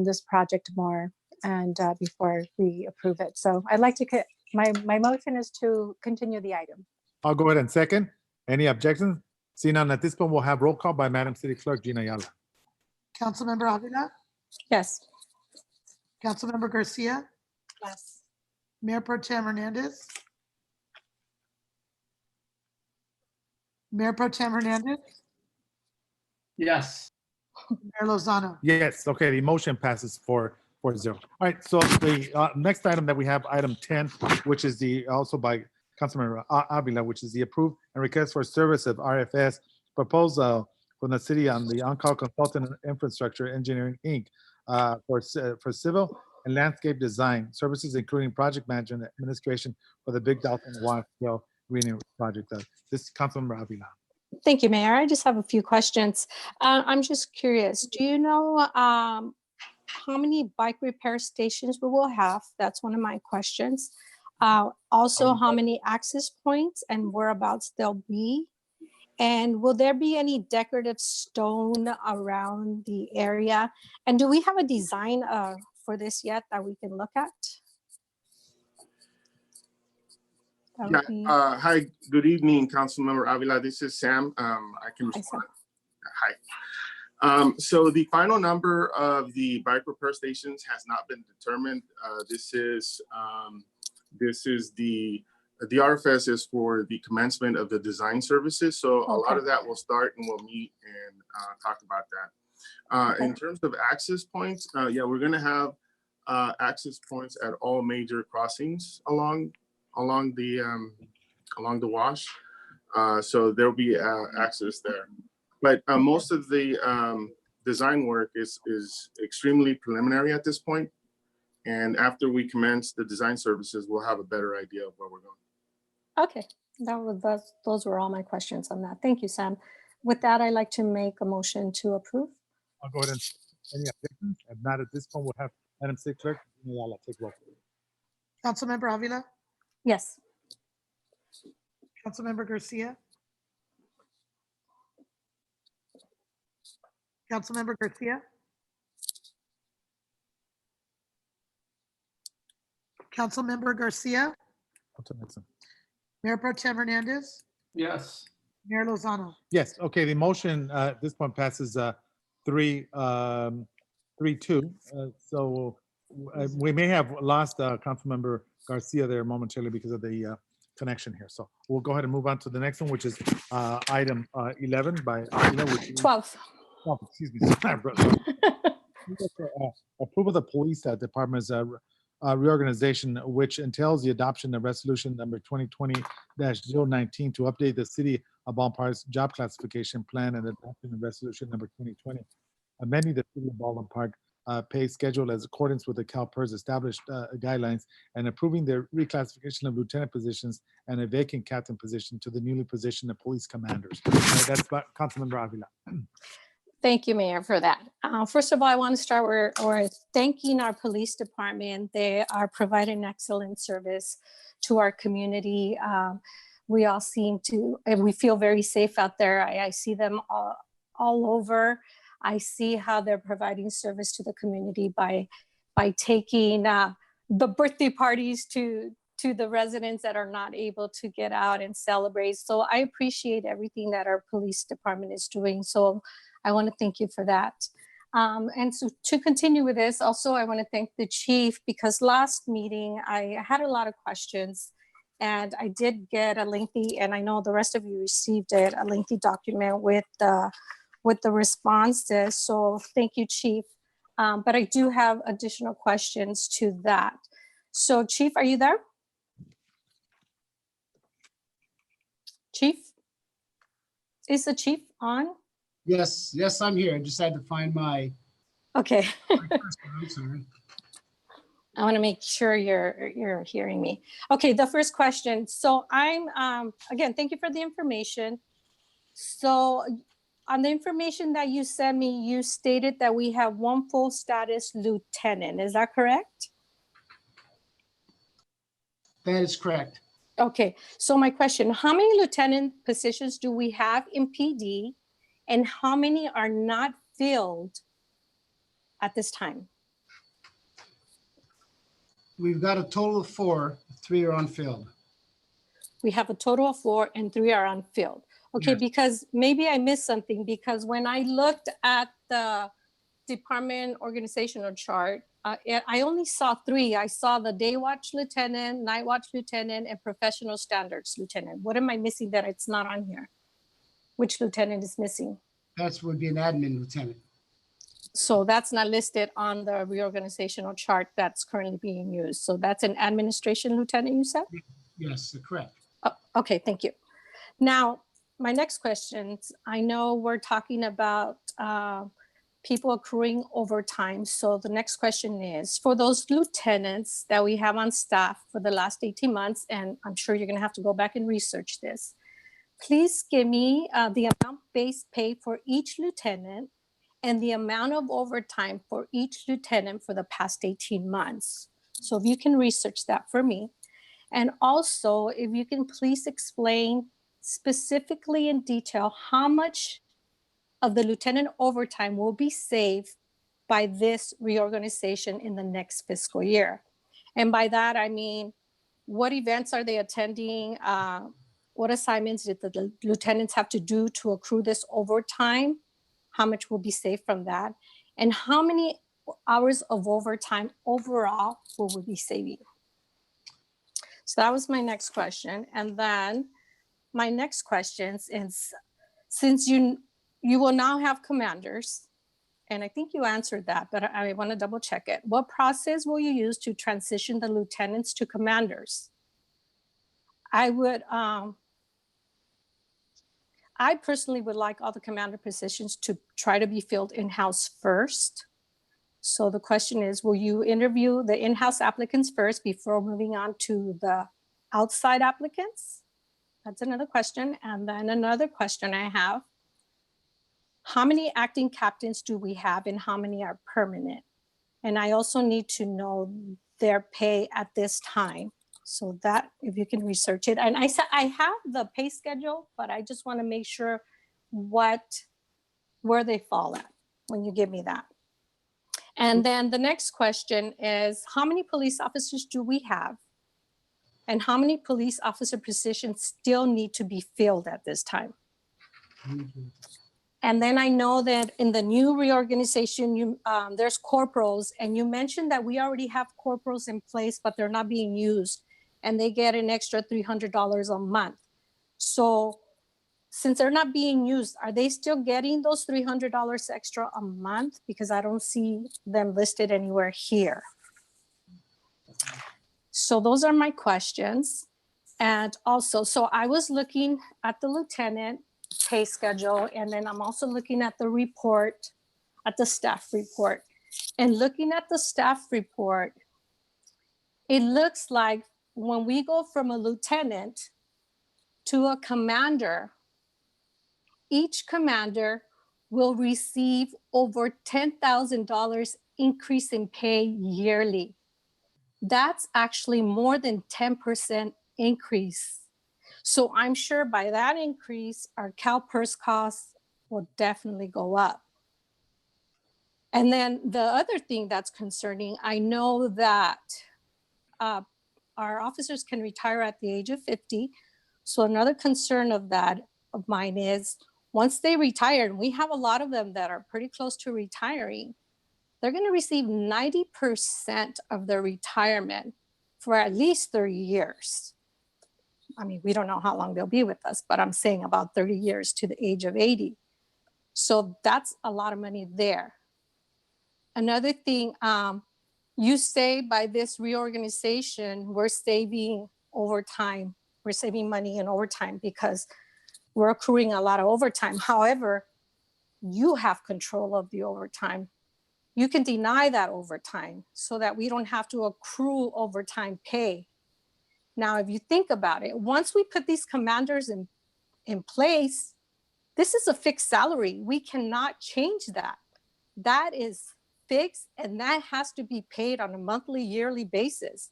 I: this project more and before we approve it. So I'd like to, my motion is to continue the item.
A: I'll go ahead and second. Any objections? Seeing none, at this point, we'll have roll call by Madam City Clerk Gina Ayala.
E: Councilmember Avila,
D: Yes.
E: Councilmember Garcia,
I: Yes.
E: Mayor Pro Tem Hernandez, Mayor Pro Tem Hernandez,
C: Yes.
E: Mayor Lozano.
A: Yes, okay, the motion passes 4-0. All right, so the next item that we have, item 10, which is the, also by Councilmember Avila, which is the approved and request for service of RFS proposal from the city on the on-call consultant and infrastructure engineering, Inc. For civil and landscape design services, including project management and administration for the Big Dolphin Water Scale Greening Project. This is Councilmember Avila.
D: Thank you, Mayor. I just have a few questions. I'm just curious, do you know how many bike repair stations we will have? That's one of my questions. Also, how many access points and whereabouts they'll be? And will there be any decorative stone around the area? And do we have a design for this yet that we can look at? That would be-
J: Hi, good evening, Councilmember Avila. This is Sam. I can
D: Hi, Sam.
J: respond. Hi. So the final number of the bike repair stations has not been determined. This is the RFS is for the commencement of the design services. So a lot of that will start and we'll meet and talk about that. In terms of access points, yeah, we're gonna have access points at all major crossings along the wash. So there'll be access there. But most of the design work is extremely preliminary at this point. And after we commence the design services, we'll have a better idea of where we're going.
D: Okay, those were all my questions on that. Thank you, Sam. With that, I'd like to make a motion to approve.
A: I'll go ahead and, any objections? If not, at this point, we'll have Madam City Clerk Gina Ayala take roll call.
E: Councilmember Avila,
D: Yes.
E: Councilmember Garcia, Councilmember Garcia, Councilmember Garcia,
A: On to the next one.
E: Mayor Pro Tem Hernandez,
C: Yes.
E: Mayor Lozano.
A: Yes, okay, the motion at this point passes 3-2. So we may have lost Councilmember Garcia there momentarily because of the connection here. So we'll go ahead and move on to the next one, which is item 11 by Avila, which is
D: 12.
A: oh, excuse me. Sorry, brother. Approval of the police department's reorganization, which entails the adoption of resolution number 2020-019 to update the city of Baldwin job classification plan and adoption of resolution number 2020, amending the city of Baldwin Park pay schedule as accordance with the CalPERS established guidelines and approving the reclassification of lieutenant positions and a vacant captain position to the newly positioned police commanders. That's Councilmember Avila.
D: Thank you, Mayor, for that. First of all, I want to start with thanking our police department. They are providing excellent service to our community. We all we feel very safe out there. I see them all over. I see how they're providing service to the community by taking the birthday parties to the residents that are not able to get out and celebrate. So I appreciate everything that our police department is doing. So I want to thank you for that. And so to continue with this, also, I want to thank the chief because last meeting I had a lot of questions and I did get a lengthy, and I know the rest of you received it, a lengthy document with the responses. So thank you, chief. But I do have additional questions to that. So chief, are you there? Chief? Is the chief on?
K: Yes, yes, I'm here. I just had to find my.
D: Okay.
K: I'm sorry.
D: I want to make sure you're hearing me. Okay, the first question. So I'm again, thank you for the information. So on the information that you sent me, you stated that we have one full status lieutenant. Is that correct?
K: That is correct.
D: Okay, so my question, how many lieutenant positions do we have in PD and how many are not filled at this time?
K: We've got a total of 4, 3 are unfilled.
D: We have a total of 4 and 3 are unfilled. Okay,
K: Yes.
D: because maybe I missed something because when I looked at the department organizational chart, I only saw 3. I saw the day watch lieutenant, night watch lieutenant, and professional standards lieutenant. What am I missing that it's not on here? Which lieutenant is missing?
K: That would be an admin lieutenant.
D: So that's not listed on the reorganizational chart that's currently being used. So that's an administration lieutenant, you said?
K: Yes, correct.
D: Oh, okay, thank you. Now, my next questions, I know we're talking about people accruing overtime. So the next question is, for those lieutenants that we have on staff for the last 18 months, and I'm sure you're gonna have to go back and research this, please give me the amount base pay for each lieutenant and the amount of overtime for each lieutenant for the past 18 months. So if you can research that for me. And also, if you can please explain specifically in detail how much of the lieutenant overtime will be saved by this reorganization in the next fiscal year. And by that, I mean, what events are they attending? What assignments did the lieutenants have to do to accrue this overtime? How much will be saved from that? And how many hours of overtime overall will we be saving? So that was my next question. And then my next question is, since you will now have commanders, and I think you answered that, but I want to double check it. What process will you use to transition the lieutenants to commanders? I personally would like all the commander positions to try to be filled in-house first. So the question is, will you interview the in-house applicants first before moving on to the outside applicants? That's another question. And then another question I have, how many acting captains do we have and how many are permanent? And I also need to know their pay at this time. So that, if you can research it. And I said, I have the pay schedule, but I just want to make sure where they fall at when you give me that. And then the next question is, how many police officers do we have? And how many police officer positions still need to be filled at this time? And then I know that in the new reorganization, there's corporals, and you mentioned that we already have corporals in place, but they're not being used, and they get an extra $300 a month. So since they're not being used, are they still getting those $300 extra a month? Because I don't see them listed anywhere here. So those are my questions. And also, so I was looking at the lieutenant pay schedule, and then I'm also looking at the report, at the staff report. And looking at the staff report, it looks like when we go from a lieutenant to a commander, each commander will receive over $10,000 increase in pay yearly. That's actually more than 10% increase. So I'm sure by that increase, our CalPERS costs will definitely go up. And then the other thing that's concerning, I know that our officers can retire at the age of 50. So another concern of mine is, once they retire, and we have a lot of them that are pretty close to retiring, they're going to receive 90% of their retirement for at least 30 years. I mean, we don't know how long they'll be with us, but I'm saying about 30 years to the age of 80. So that's a lot of money there. Another thing, you say by this reorganization, we're saving overtime. We're saving money in overtime because we're accruing a lot of overtime. However, you have control of the overtime. You can deny that overtime so that we don't have to accrue overtime pay. Now, if you think about it, once we put these commanders in place, this is a fixed salary. We cannot change that. That is fixed, and that has to be paid on a monthly, yearly basis.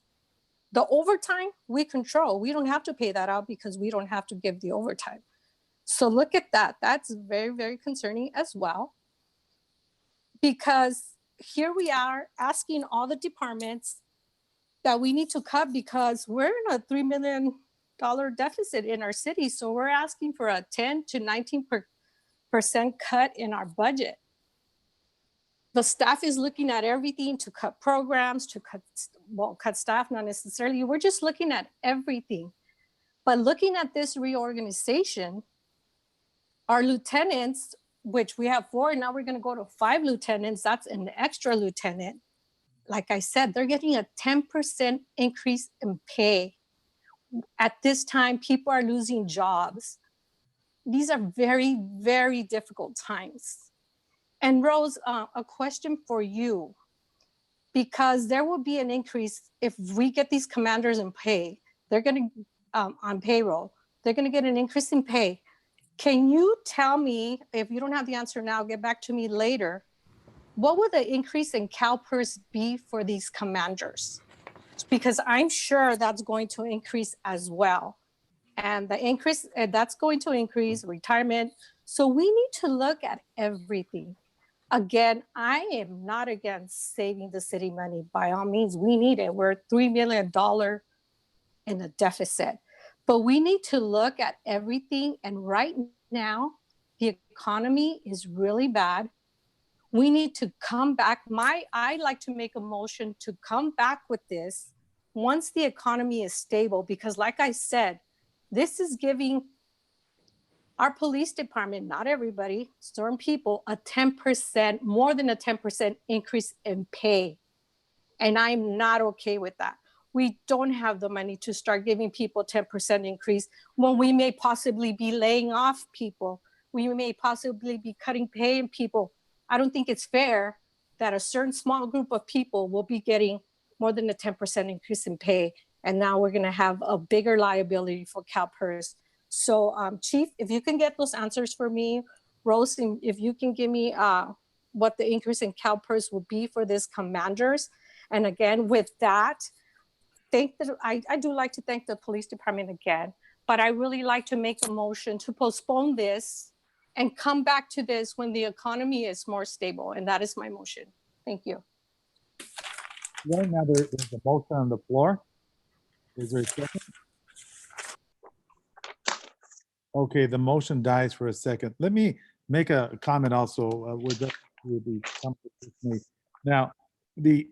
D: The overtime we control. We don't have to pay that out because we don't have to give the overtime. So look at that. That's very, very concerning as well. Because here we are asking all the departments that we need to cut because we're in a $3 million deficit in our city. So we're asking for a 10 to 19% cut in our budget. The staff is looking at everything to cut programs, to cut staff, not necessarily. We're just looking at everything. But looking at this reorganization, our lieutenants, which we have 4, now we're going to go to 5 lieutenants. That's an extra lieutenant. Like I said, they're getting a 10% increase in pay. At this time, people are losing jobs. These are very, very difficult times. And Rose, a question for you, because there will be an increase if we get these commanders in pay. They're going to, on payroll, they're going to get an increase in pay. Can you tell me, if you don't have the answer now, get back to me later, what would the increase in CalPERS be for these commanders? Because I'm sure that's going to increase as well. And the increase, that's going to increase retirement. So we need to look at everything. Again, I am not against saving the city money. By all means, we need it. We're $3 million in a deficit. But we need to look at everything. And right now, the economy is really bad. We need to come back. I'd like to make a motion to come back with this once the economy is stable, because like I said, this is giving our police department, not everybody, certain people, a 10%, more than a 10% increase in pay. And I'm not okay with that. We don't have the money to start giving people 10% increase when we may possibly be laying off people. We may possibly be cutting pay in people. I don't think it's fair that a certain small group of people will be getting more than a 10% increase in pay. And now we're gonna have a bigger liability for CalPERS. So Chief, if you can get those answers for me, Rose, if you can give me what the increase in CalPERS will be for these commanders. And again, with that, I do like to thank the police department again, but I really like to make a motion to postpone this and come back to this when the economy is more stable. And that is my motion. Thank you.
A: Right now, there is a motion on the floor. Is there a second? Okay, the motion dies for a second. Let me make a comment also with the company. Now, the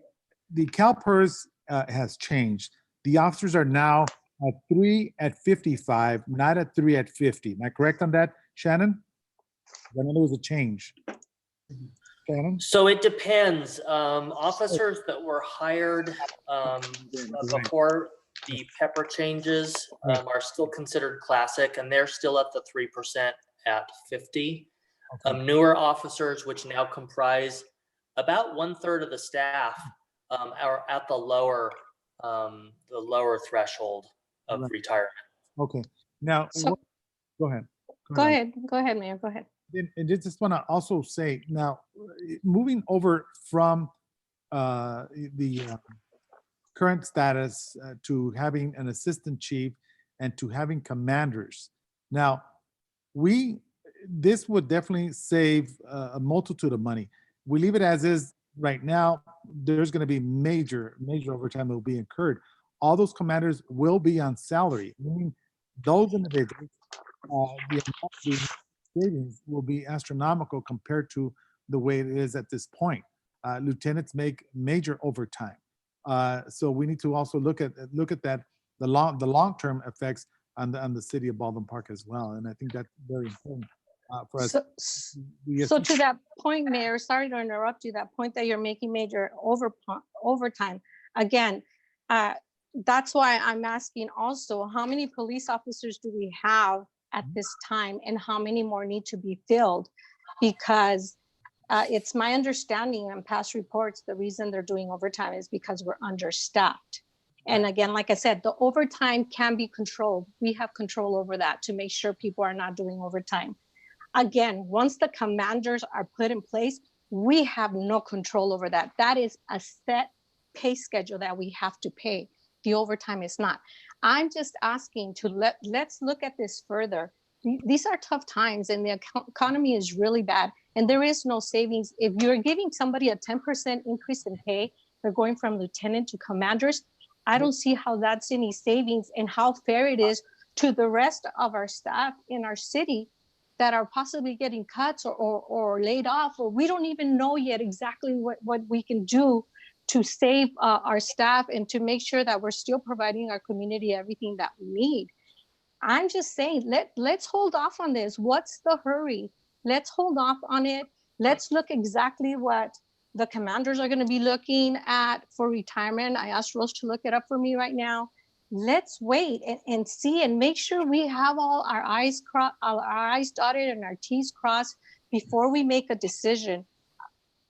A: CalPERS has changed. The officers are now at 3 at 55, not at 3 at 50. Am I correct on that, Shannon? I know there was a change. Shannon?
B: So it depends. Officers that were hired before the pepper changes are still considered classic, and they're still at the 3% at 50.
A: Okay.
B: Newer officers, which now comprise about 1/3 of the staff, are at the lower threshold of
A: Right.
B: retirement.
A: Okay. Now,
D: So-
A: go ahead.
D: Go ahead, Mayor, go ahead.
A: And just want to also say now, moving over from the current status to having an assistant chief and to having commanders. Now, this would definitely save a multitude of money. We leave it as is right now. There's going to be major overtime that will be incurred. All those commanders will be on salary, meaning those individuals, the amount savings will be astronomical compared to the way it is at this point. Lieutenants make major overtime. So we need to also look at that, the long-term effects on the city of Baldwin Park as well. And I think that's very important for us.
D: So to that point, Mayor, sorry to interrupt you, that point that you're making, major overtime. Again, that's why I'm asking also, how many police officers do we have at this time and how many more need to be filled? Because it's my understanding and past reports, the reason they're doing overtime is because we're understaffed. And again, like I said, the overtime can be controlled. We have control over that to make sure people are not doing overtime. Again, once the commanders are put in place, we have no control over that. That is a set pay schedule that we have to pay. The overtime is not. I'm just asking to let's look at this further. These are tough times and the economy is really bad and there is no savings. If you're giving somebody a 10% increase in pay, they're going from lieutenant to commanders, I don't see how that's any savings and how fair it is to the rest of our staff in our city that are possibly getting cuts or laid off, or we don't even know yet exactly what we can do to save our staff and to make sure that we're still providing our community everything that we need. I'm just saying, let's hold off on this. What's the hurry? Let's hold off on it. Let's look exactly what the commanders are going to be looking at for retirement. I asked Rose to look it up for me right now. Let's wait and see and make sure we have all our I's dotted and our T's crossed before we make a decision.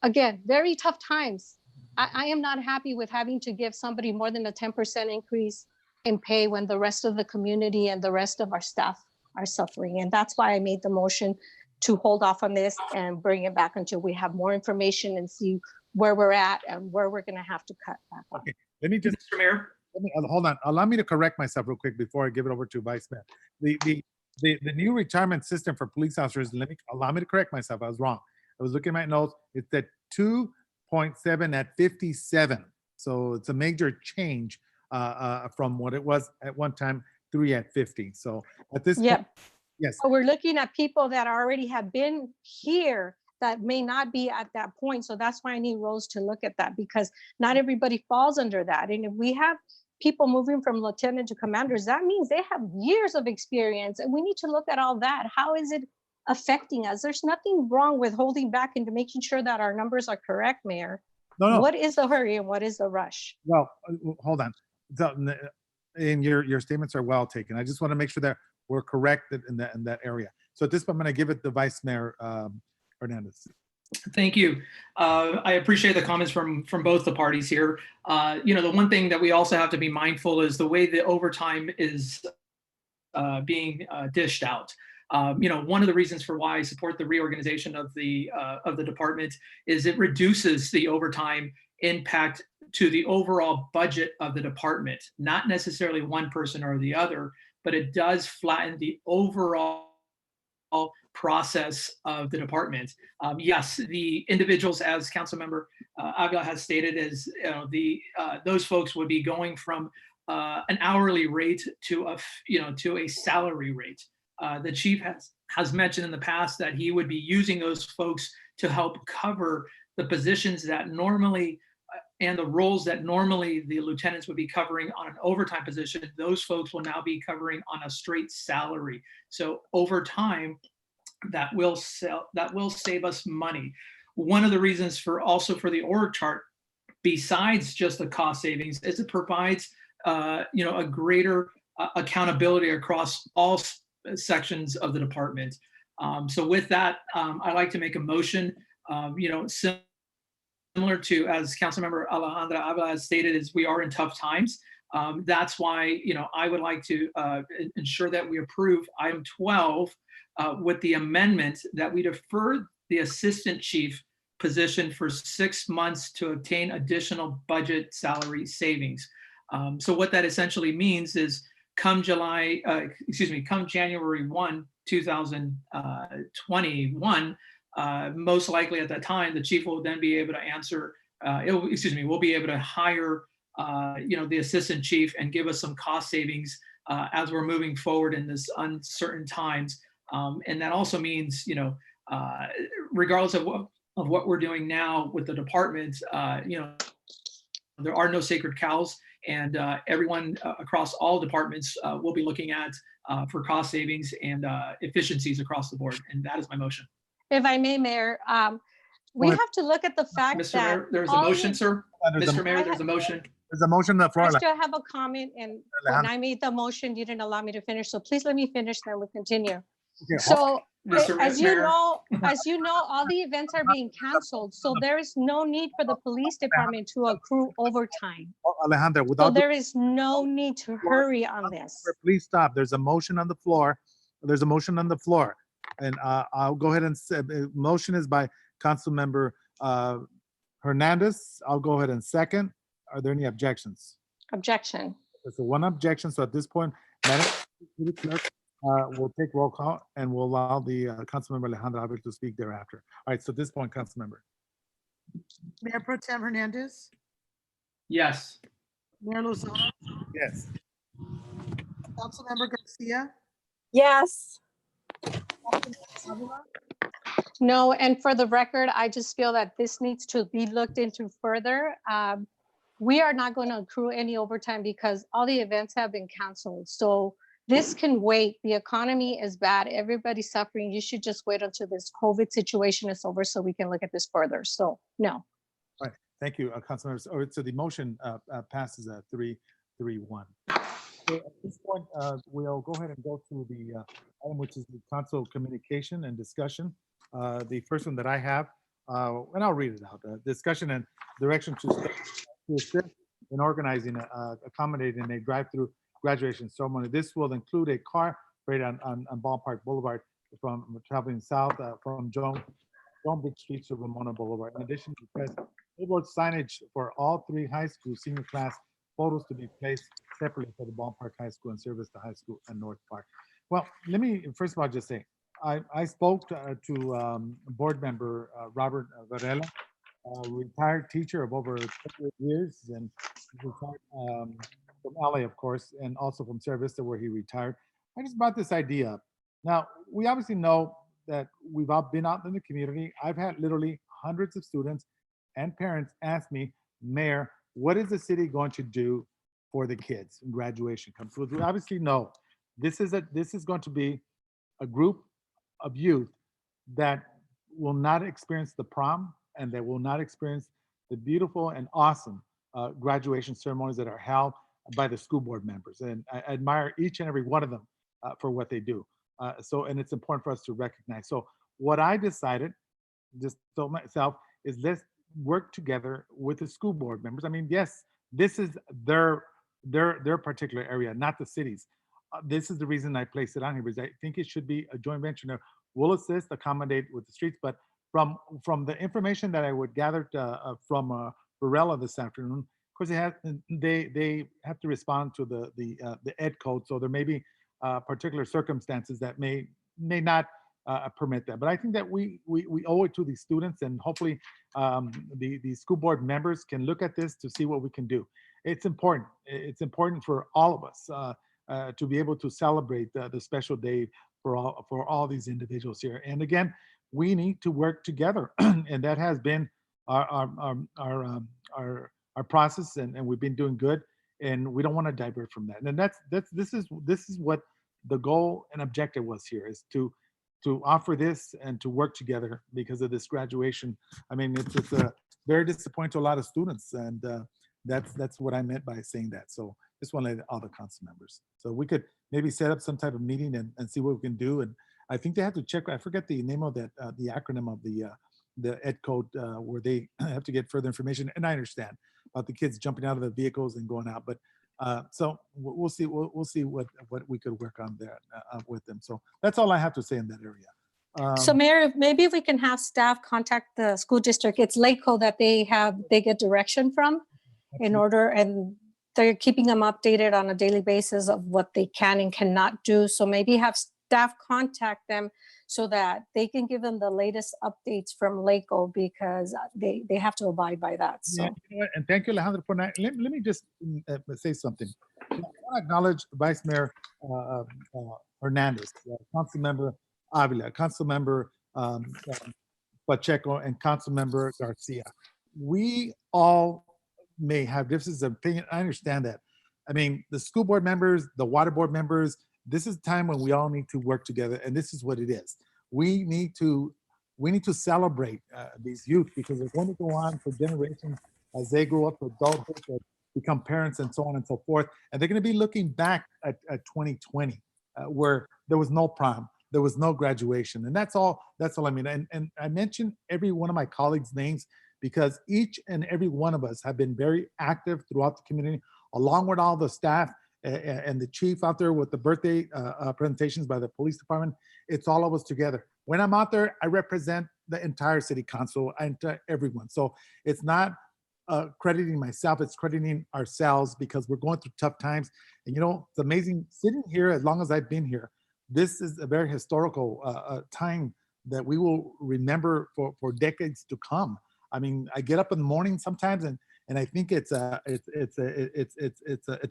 D: Again, very tough times. I am not happy with having to give somebody more than a 10% increase in pay when the rest of the community and the rest of our staff are suffering. And that's why I made the motion to hold off on this and bring it back until we have more information and see where we're at and where we're going to have to cut back on.
A: Okay, let me just,
C: Mr. Mayor.
A: hold on. Allow me to correct myself real quick before I give it over to Vice Mayor. The new retirement system for police officers, allow me to correct myself. I was wrong. I was looking at my notes. It's at 2.7 at 57. So it's a major change from what it was at one time, 3 at 50. So at this point, yes.
D: So we're looking at people that already have been here that may not be at that point. So that's why I need Rose to look at that, because not everybody falls under that. And if we have people moving from lieutenant to commanders, that means they have years of experience, and we need to look at all that. How is it affecting us? There's nothing wrong with holding back into making sure that our numbers are correct, Mayor.
A: No.
D: What is the hurry and what is the rush?
A: Well, hold on. And your statements are well taken. I just want to make sure that we're correct in that area. So at this point, I'm going to give it to Vice Mayor Hernandez.
C: Thank you. I appreciate the comments from both the parties here. The one thing that we also have to be mindful is the way the overtime is being dished out. One of the reasons for why I support the reorganization of the department is it reduces the overtime impact to the overall budget of the department, not necessarily one person or the other, but it does flatten the overall process of the department. Yes, the individuals, as Councilmember Avila has stated, is those folks would be going from an hourly rate to a salary rate. The chief has mentioned in the past that he would be using those folks to help cover the positions that normally and the roles that normally the lieutenants would be covering on an overtime position. Those folks will now be covering on a straight salary. So over time, that will save us money. One of the reasons for the org chart, besides just the cost savings, is it provides a greater accountability across all sections of the department. So with that, I'd like to make a motion, similar to, as Councilmember Alejandra Avila has stated, is we are in tough times. That's why, I would like to ensure that we approve item 12 with the amendment that we defer the assistant chief position for 6 months to obtain additional budget salary savings. So what that essentially means is come January 1, 2021, most likely at that time, the chief will then be able to answer, we'll be able to hire, the assistant chief and give us some cost savings as we're moving forward in this uncertain times. And that also means, regardless of what we're doing now with the departments, there are no sacred cows, and everyone across all departments will be looking at for cost savings and efficiencies across the board. And that is my motion.
D: If I may, Mayor, we have to look at the fact
C: Mr.
D: that.
C: Mayor, there's a
D: all
C: motion,
D: the-
C: sir. Mr. Mayor, there's a motion.
A: There's a motion on the floor.
D: I still have a comment, and when
A: Alejandro.
D: I made the motion, you didn't allow me to finish. So please let me finish, then we'll continue.
A: Okay,
D: So
C: Mr.
D: as
C: Mayor.
D: you know, all the events are being canceled. So there is no need for the police department to accrue overtime.
A: Alejandra,
D: So
A: without,
D: there is no need to hurry on this.
A: please stop. There's a motion on the floor. There's a motion on the floor. And I'll go ahead and say, motion is by Councilmember Hernandez. I'll go ahead and second. Are there any objections?
D: Objection.
A: There's one objection. So at this point, Madam City Clerk, we'll take roll call and we'll allow the Councilmember Alejandra Avila to speak thereafter. All right, so at this point, Councilmember.
E: Mayor Pro Tem Hernandez,
C: Yes.
E: Mayor Lozano,
A: Yes.
E: Councilmember Garcia,
I: Yes.
E: Avila,
D: No, and for the record, I just feel that this needs to be looked into further. We are not going to accrue any overtime because all the events have been canceled. So this can wait. The economy is bad. Everybody's suffering. You should just wait until this COVID situation is over so we can look at this further. So no.
A: Thank you, Councilmembers. So the motion passes at 3-1. So at this point, we'll go ahead and go to the item, which is the council communication and discussion. The first one that I have, and I'll read it out. Discussion and direction to assist in organizing, accommodating a drive-through graduation ceremony. This will include a car parade on Ballpark Boulevard from traveling south from Joan Beach Street to Ramona Boulevard. In addition to press billboard signage for all 3 high school senior class photos to be placed separately for the Ballpark High School and Service to High School and North Park. Well, let me first of all just say, I spoke to board member Robert Varela, a retired teacher of over 28 years, and retired from LA, of course, and also from Sierra Vista, where he retired. I just brought this idea up. Now, we obviously know that we've all been out in the community. I've had literally hundreds of students and parents ask me, Mayor, what is the city going to do for the kids when graduation comes? So we obviously know this is going to be a group of youth that will not experience the prom and that will not experience the beautiful and awesome graduation ceremonies that are held by the school board members. And I admire each and every one of them for what they do. And it's important for us to recognize. So what I decided, just told myself, is let's work together with the school board members. I mean, yes, this is their particular area, not the city's. This is the reason I placed it on here, because I think it should be a joint venture. Now, we'll assist, accommodate with the streets, but from the information that I would gather from Varela this afternoon, of course, they have to respond to the ed code, so there may be particular circumstances that may not permit that. But I think that we owe it to the students, and hopefully the school board members can look at this to see what we can do. It's important. It's important for all of us to be able to celebrate the special day for all these individuals here. And again, we need to work together, and that has been our process, and we've been doing good, and we don't want to divert from that. And this is what the goal and objective was here, is to offer this and to work together because of this graduation. I mean, it's very disappointing to a lot of students, and that's what I meant by saying that. So just want to let all the council members. So we could maybe set up some type of meeting and see what we can do. And I think they have to check, I forget the name of that, the acronym of the ed code where they have to get further information. And I understand about the kids jumping out of the vehicles and going out, but so we'll see. We'll see what we could work on there with them. So that's all I have to say in that area.
D: So Mayor, maybe we can have staff contact the school district. It's LACO that they get direction from in order, and they're keeping them updated on a daily basis of what they can and cannot do. So maybe have staff contact them so that they can give them the latest updates from LACO, because they have to abide by that. So.
A: Yeah, you know what? And thank you, Alejandro, for that. Let me just say something. I want to acknowledge Vice Mayor Hernandez, Council Member Avila, Councilmember Pacheco, and Councilmember Garcia. We all may have differences of opinion. I understand that. I mean, the school board members, the water board members, this is time when we all need to work together, and this is what it is. We need to celebrate these youth, because they're going to go on for generations as they grow up to adulthood, to become parents, and so on and so forth. And they're going to be looking back at 2020, where there was no prom, there was no graduation, and that's all I mean. And I mentioned every one of my colleagues' names because each and every one of us have been very active throughout the community, along with all the staff and the chief out there with the birthday presentations by the police department. It's all of us together. When I'm out there, I represent the entire city council and everyone. So it's not crediting myself, it's crediting ourselves, because we're going through tough times. And you know, it's amazing sitting here as long as I've been here. This is a very historical time that we will remember for decades to come. I mean, I get up in the morning sometimes and I think it's a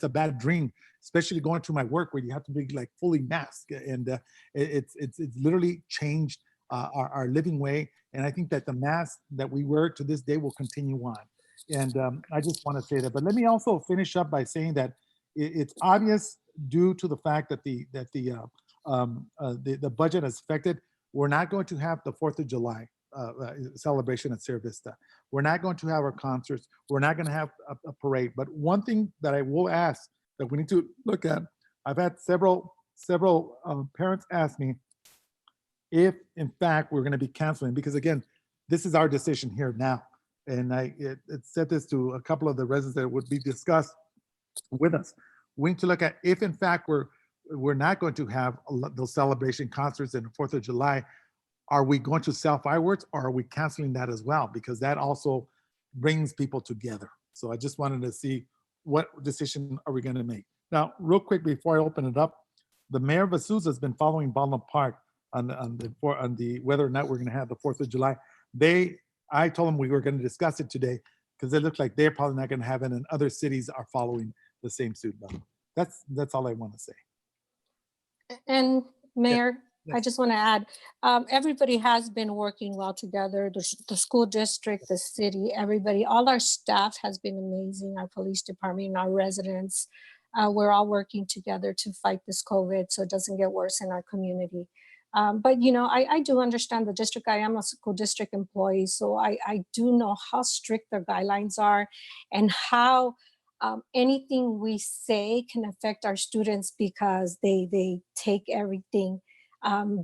A: bad dream, especially going to my work where you have to be like fully masked, and it's literally changed our living way. And I think that the mask that we wear to this day will continue on. And I just want to say that. But let me also finish up by saying that it's obvious, due to the fact that the budget has affected, we're not going to have the 4th of July celebration at Sierra Vista. We're not going to have our concerts. We're not going to have a parade. But one thing that I will ask that we need to look at, I've had several parents ask me if, in fact, we're going to be canceling, because again, this is our decision here now. And I said this to a couple of the residents that would be discussed with us. We need to look at if, in fact, we're not going to have those celebration concerts and the 4th of July. Are we going to sell fireworks, or are we canceling that as well? Because that also brings people together. So I just wanted to see what decision are we going to make. Now, real quick before I open it up, the mayor of Azusa has been following Baldwin Park on the whether or not we're going to have the 4th of July. I told them we were going to discuss it today because it looks like they're probably not going to have it, and other cities are following the same suit. That's all I want to say.
D: And Mayor,
A: Yes.
D: I just want to add, everybody has been working well together. The school district, the city, everybody, all our staff has been amazing. Our police department, our residents, we're all working together to fight this COVID so it doesn't get worse in our community. But you know, I do understand the district. I am a school district employee, so I do know how strict their guidelines are and how anything we say can affect our students because they take everything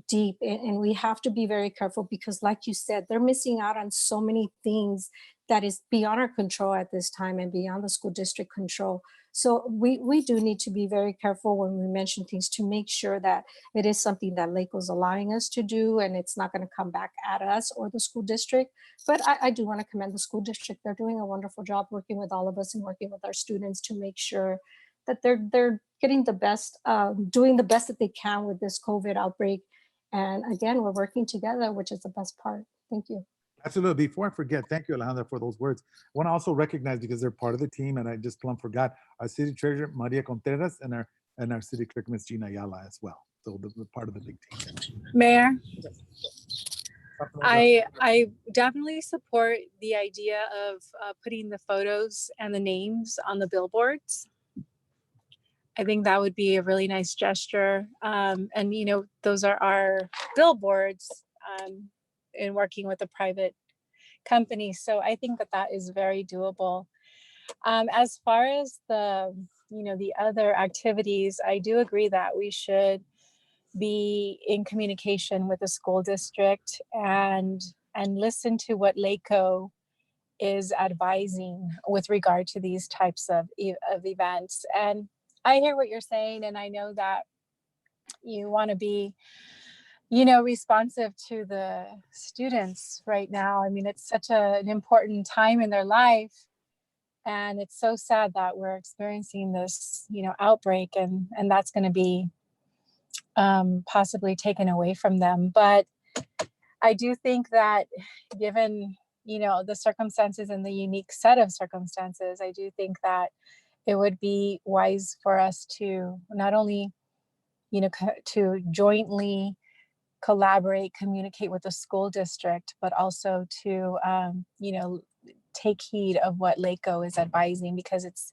D: deep, and we have to be very careful because, like you said, they're missing out on so many things that is beyond our control at this time and beyond the school district control. So we do need to be very careful when we mention things to make sure that it is something that LACO's allowing us to do and it's not going to come back at us or the school district. But I do want to commend the school district. They're doing a wonderful job working with all of us and working with our students to make sure that they're getting the best, doing the best that they can with this COVID outbreak. And again, we're working together, which is the best part. Thank you.
A: Absolutely. Before I forget, thank you, Alejandra, for those words. I want to also recognize, because they're part of the team, and I just plumb forgot, our city treasurer, Maria Contreras, and our city clerk, Ms. Gina Ayala, as well. So the part of the big team.
I: Mayor, I definitely support the idea of putting the photos and the names on the billboards. I think that would be a really nice gesture. And, you know, those are our billboards in working with a private company. So I think that is very doable. As far as the other activities, I do agree that we should be in communication with the school district and listen to what LACO is advising with regard to these types of events. And I hear what you're saying, and I know that you want to be, responsive to the students right now. I mean, it's such an important time in their life, and it's so sad that we're experiencing this, outbreak, and that's going to be possibly taken away from them. But I do think that given, the circumstances and the unique set of circumstances, I do think that it would be wise for us to not only, to jointly collaborate, communicate with the school district, but also to, take heed of what LACO is advising, because it's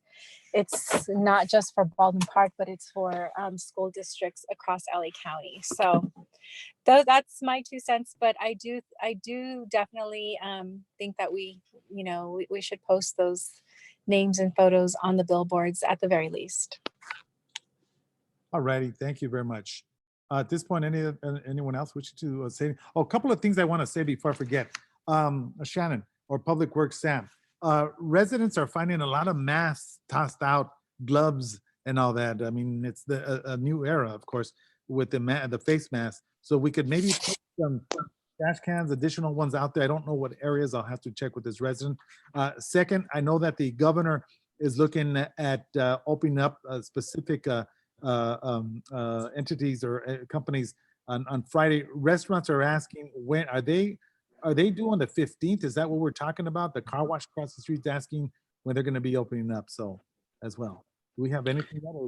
I: not just for Baldwin Park, but it's for school districts across LA County. So that's my 2 cents, but I do definitely think that we should post those names and photos on the billboards at the very least.
A: All righty, thank you very much. At this point, anyone else wishing to say? Oh, a couple of things I want to say before I forget. Shannon, or Public Works Sam, residents are finding a lot of masks tossed out, gloves and all that. I mean, it's a new era, of course, with the face mask. So we could maybe put some trash cans, additional ones out there. I don't know what areas. I'll have to check with this resident. Second, I know that the governor is looking at opening up specific entities or companies on Friday. Restaurants are asking, when are they due on the 15th? Is that what we're talking about? The car wash across the street asking when they're going to be opening up. So as well, do we have anything that, or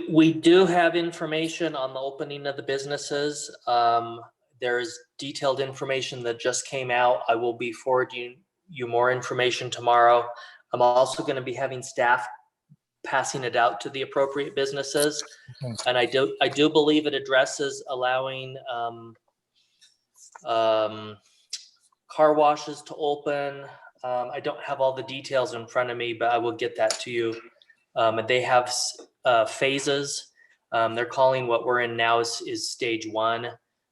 B: we do have information on the opening of the businesses. There's detailed information that just came out. I will be forwarding you more information tomorrow. I'm also going to be having staff passing it out to the appropriate businesses.
A: Okay.
B: And I do believe it addresses allowing car washes to open. I don't have all the details in front of me, but I will get that to you. And they have phases. They're calling what we're in now is stage 1.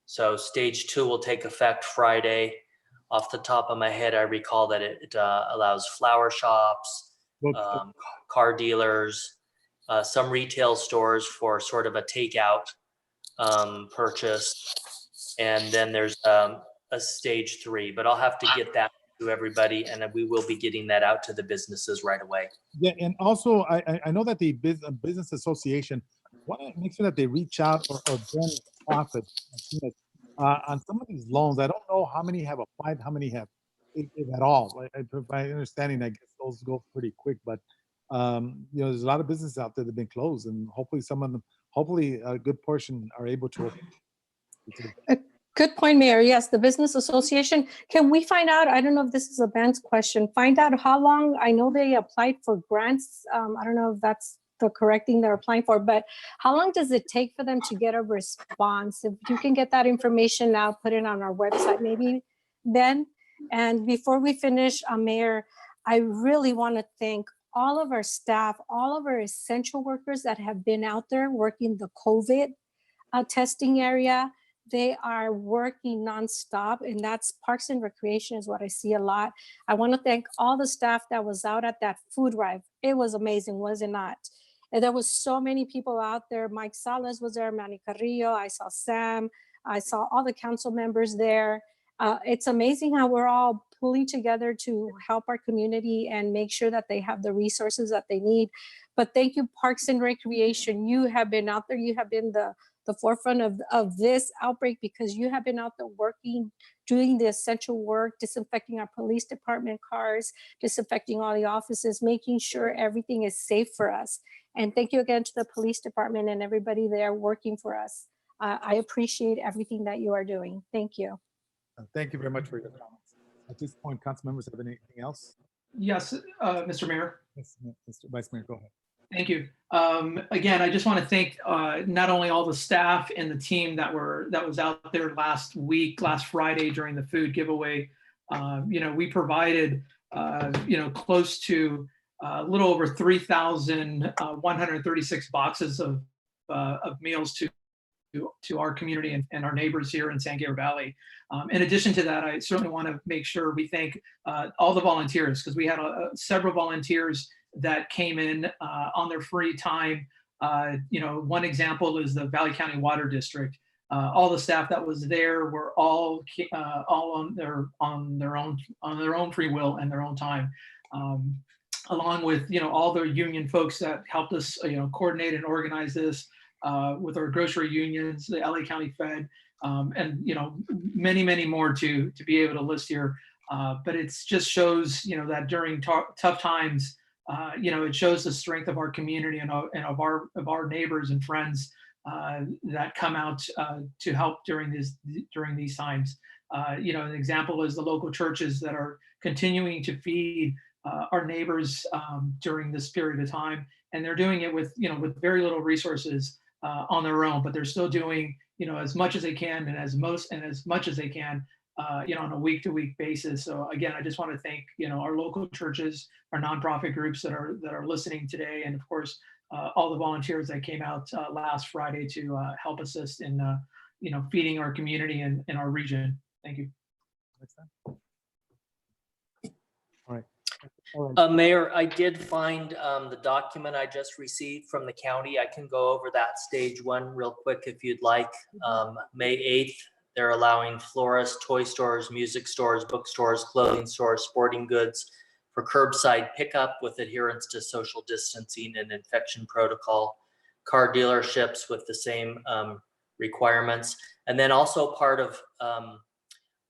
B: So stage 2 will take effect Friday. Off the top of my head, I recall that it allows flower shops, car dealers, some retail stores for sort of a takeout purchase. And then there's a stage 3, but I'll have to get that to everybody, and we will be getting that out to the businesses right away.
A: Yeah, and also I know that the business association want to make sure that they reach out or then profit on some of these loans. I don't know how many have applied, how many have, if at all. My understanding, I guess those go pretty quick, but there's a lot of businesses out there that have been closed, and hopefully some of them, hopefully a good portion are able to open.
D: Good point, Mayor. Yes, the Business Association. Can we find out, I don't know if this is a Ben's question, find out how long, I know they applied for grants. I don't know if that's the correct thing they're applying for, but how long does it take for them to get a response? If you can get that information now, put it on our website, maybe, Ben. And before we finish, Mayor, I really want to thank all of our staff, all of our essential workers that have been out there working the COVID testing area. They are working nonstop, and that's Parks and Recreation is what I see a lot. I want to thank all the staff that was out at that food drive. It was amazing, was it not? And there was so many people out there. Mike Salas was there, Manny Carrillo. I saw Sam. I saw all the council members there. It's amazing how we're all pulling together to help our community and make sure that they have the resources that they need. But thank you, Parks and Recreation. You have been out there. You have been the forefront of this outbreak, because you have been out there working, doing the essential work, disinfecting our police department cars, disinfecting all the offices, making sure everything is safe for us. And thank you again to the police department and everybody there working for us. I appreciate everything that you are doing. Thank you.
A: Thank you very much for your comments. At this point, council members have anything else?
C: Yes, Mr. Mayor.
A: Yes, Mr. Vice Mayor, go ahead.
C: Thank you. Again, I just want to thank not only all the staff and the team that was out there last Friday during the food giveaway. We provided close to a little over 3,136 boxes of meals to our community and our neighbors here in San Gabriel Valley. In addition to that, I certainly want to make sure we thank all the volunteers, because we had several volunteers that came in on their free time. One example is the Valley County Water District. All the staff that was there were all on their own free will and their own time, along with all the union folks that helped us coordinate and organize this with our grocery unions, the LA County Fed, and many more to be able to list here. But it just shows that during tough times, it shows the strength of our community and of our neighbors and friends that come out to help during these times. An example is the local churches that are continuing to feed our neighbors during this period of time, and they're doing it with very little resources on their own, but they're still doing as much as they can and as much as they can on a week-to-week basis. So again, I just want to thank our local churches, our nonprofit groups that are listening today, and of course all the volunteers that came out last Friday to help assist in feeding our community and in our region. Thank you.
A: All right.
B: Mayor, I did find the document I just received from the county. I can go over that stage one real quick if you'd like. May 8th, they're allowing florists, toy stores, music stores, bookstores, clothing stores, sporting goods for curbside pickup with adherence to social distancing and infection protocol. Car dealerships with the same requirements. And then also part of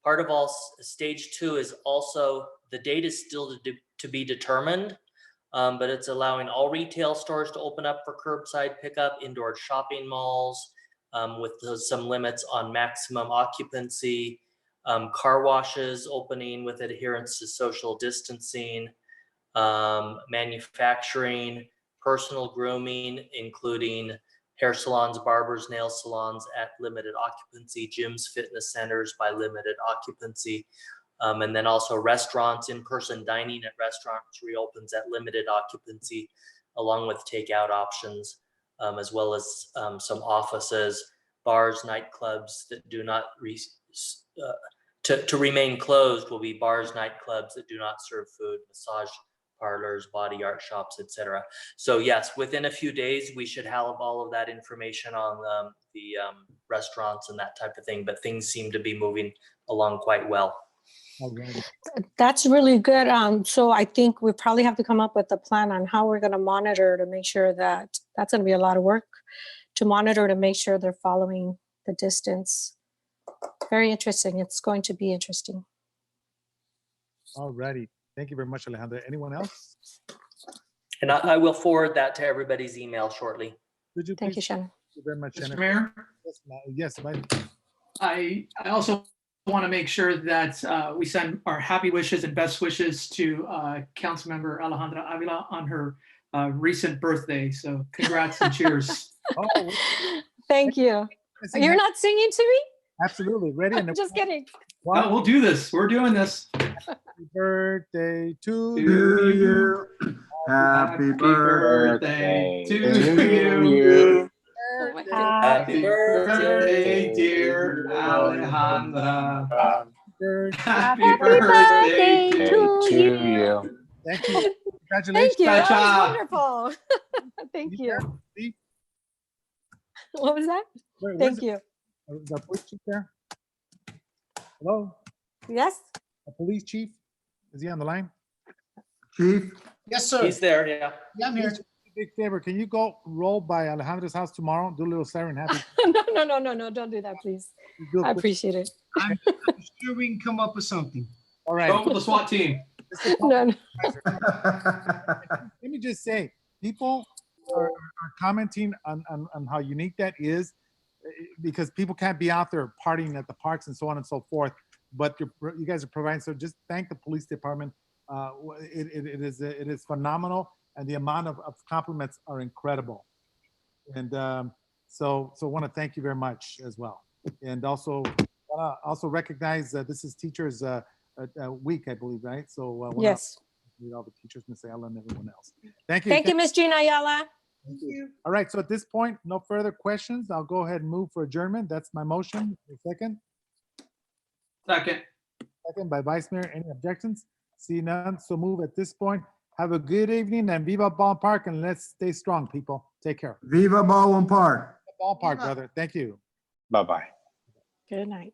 B: all stage 2 is also, the date is still to be determined, but it's allowing all retail stores to open up for curbside pickup, indoor shopping malls with some limits on maximum occupancy, car washes opening with adherence to social distancing, manufacturing, personal grooming, including hair salons, barbers, nail salons at limited occupancy, gyms, fitness centers by limited occupancy, and then also restaurants, in-person dining at restaurants reopens at limited occupancy, along with takeout options, as well as some offices, bars, nightclubs that do not, to remain closed will be bars, nightclubs that do not serve food, massage parlors, body art shops, etc. So yes, within a few days, we should have all of that information on the restaurants and that type of thing, but things seem to be moving along quite well.
D: That's really good. So I think we probably have to come up with a plan on how we're going to monitor to make sure that's going to be a lot of work to monitor to make sure they're following the distance. Very interesting. It's going to be interesting.
A: All righty. Thank you very much, Alejandra. Anyone else?
B: And I will forward that to everybody's email shortly.
A: Could you
D: Thank you,
A: please?
D: Shannon.
A: Thank you very much,
C: Mr.
A: Shannon.
C: Mayor,
A: Yes, Mike.
C: I also want to make sure that we send our happy wishes and best wishes to Councilmember Alejandra Avila on her recent birthday. So congrats and cheers.
A: Oh,
D: Thank you. You're not singing to me?
A: Absolutely. Ready?
D: I'm just kidding.
C: No, we'll do this. We're doing this.
A: Happy birthday to
C: To
A: you.
F: Happy
C: birthday to
F: you.
D: Oh my goodness.
C: Happy birthday, dear Alejandra. Happy birthday
G: to
F: To
G: you.
F: you.
A: Thank you. Congratulations.
D: Thank you. That
C: Cha-cha.
D: was wonderful. Thank you.
A: See?
D: What was that?
A: Wait,
D: Thank you.
A: The police chief there? Hello?
D: Yes?
A: The police chief? Is he on the line?
F: Chief?
K: Yes, sir.
B: He's there, yeah.
K: Yeah, I'm here.
A: Big favor. Can you go roll by Alejandra's house tomorrow? Do a little siren happy.
D: No. Don't do that, please.
A: Do a
D: I
A: quick-
D: appreciate it.
K: I'm sure we can come up with something.
A: All right.
C: Go for the SWAT team.
D: No.
A: Let me just say, people are commenting on how unique that is, because people can't be out there partying at the parks and so on and so forth. But you guys are providing. So just thank the police department. It is phenomenal, and the amount of compliments are incredible. And so want to thank you very much as well. And also recognize that this is Teachers Week, I believe, right? So
D: Yes.
A: all the teachers, Ms. Ayala, and everyone else. Thank you.
D: Thank you, Ms. Gina Ayala.
K: Thank you.
A: All right, so at this point, no further questions. I'll go ahead and move for adjournment. That's my motion. Second
C: Second.
A: by Vice Mayor. Any objections? See none, so move at this point. Have a good evening and Viva Ballpark, and let's stay strong, people. Take care.
F: Viva Baldwin Park.
A: Ballpark, brother. Thank you.
F: Bye-bye.
D: Good night.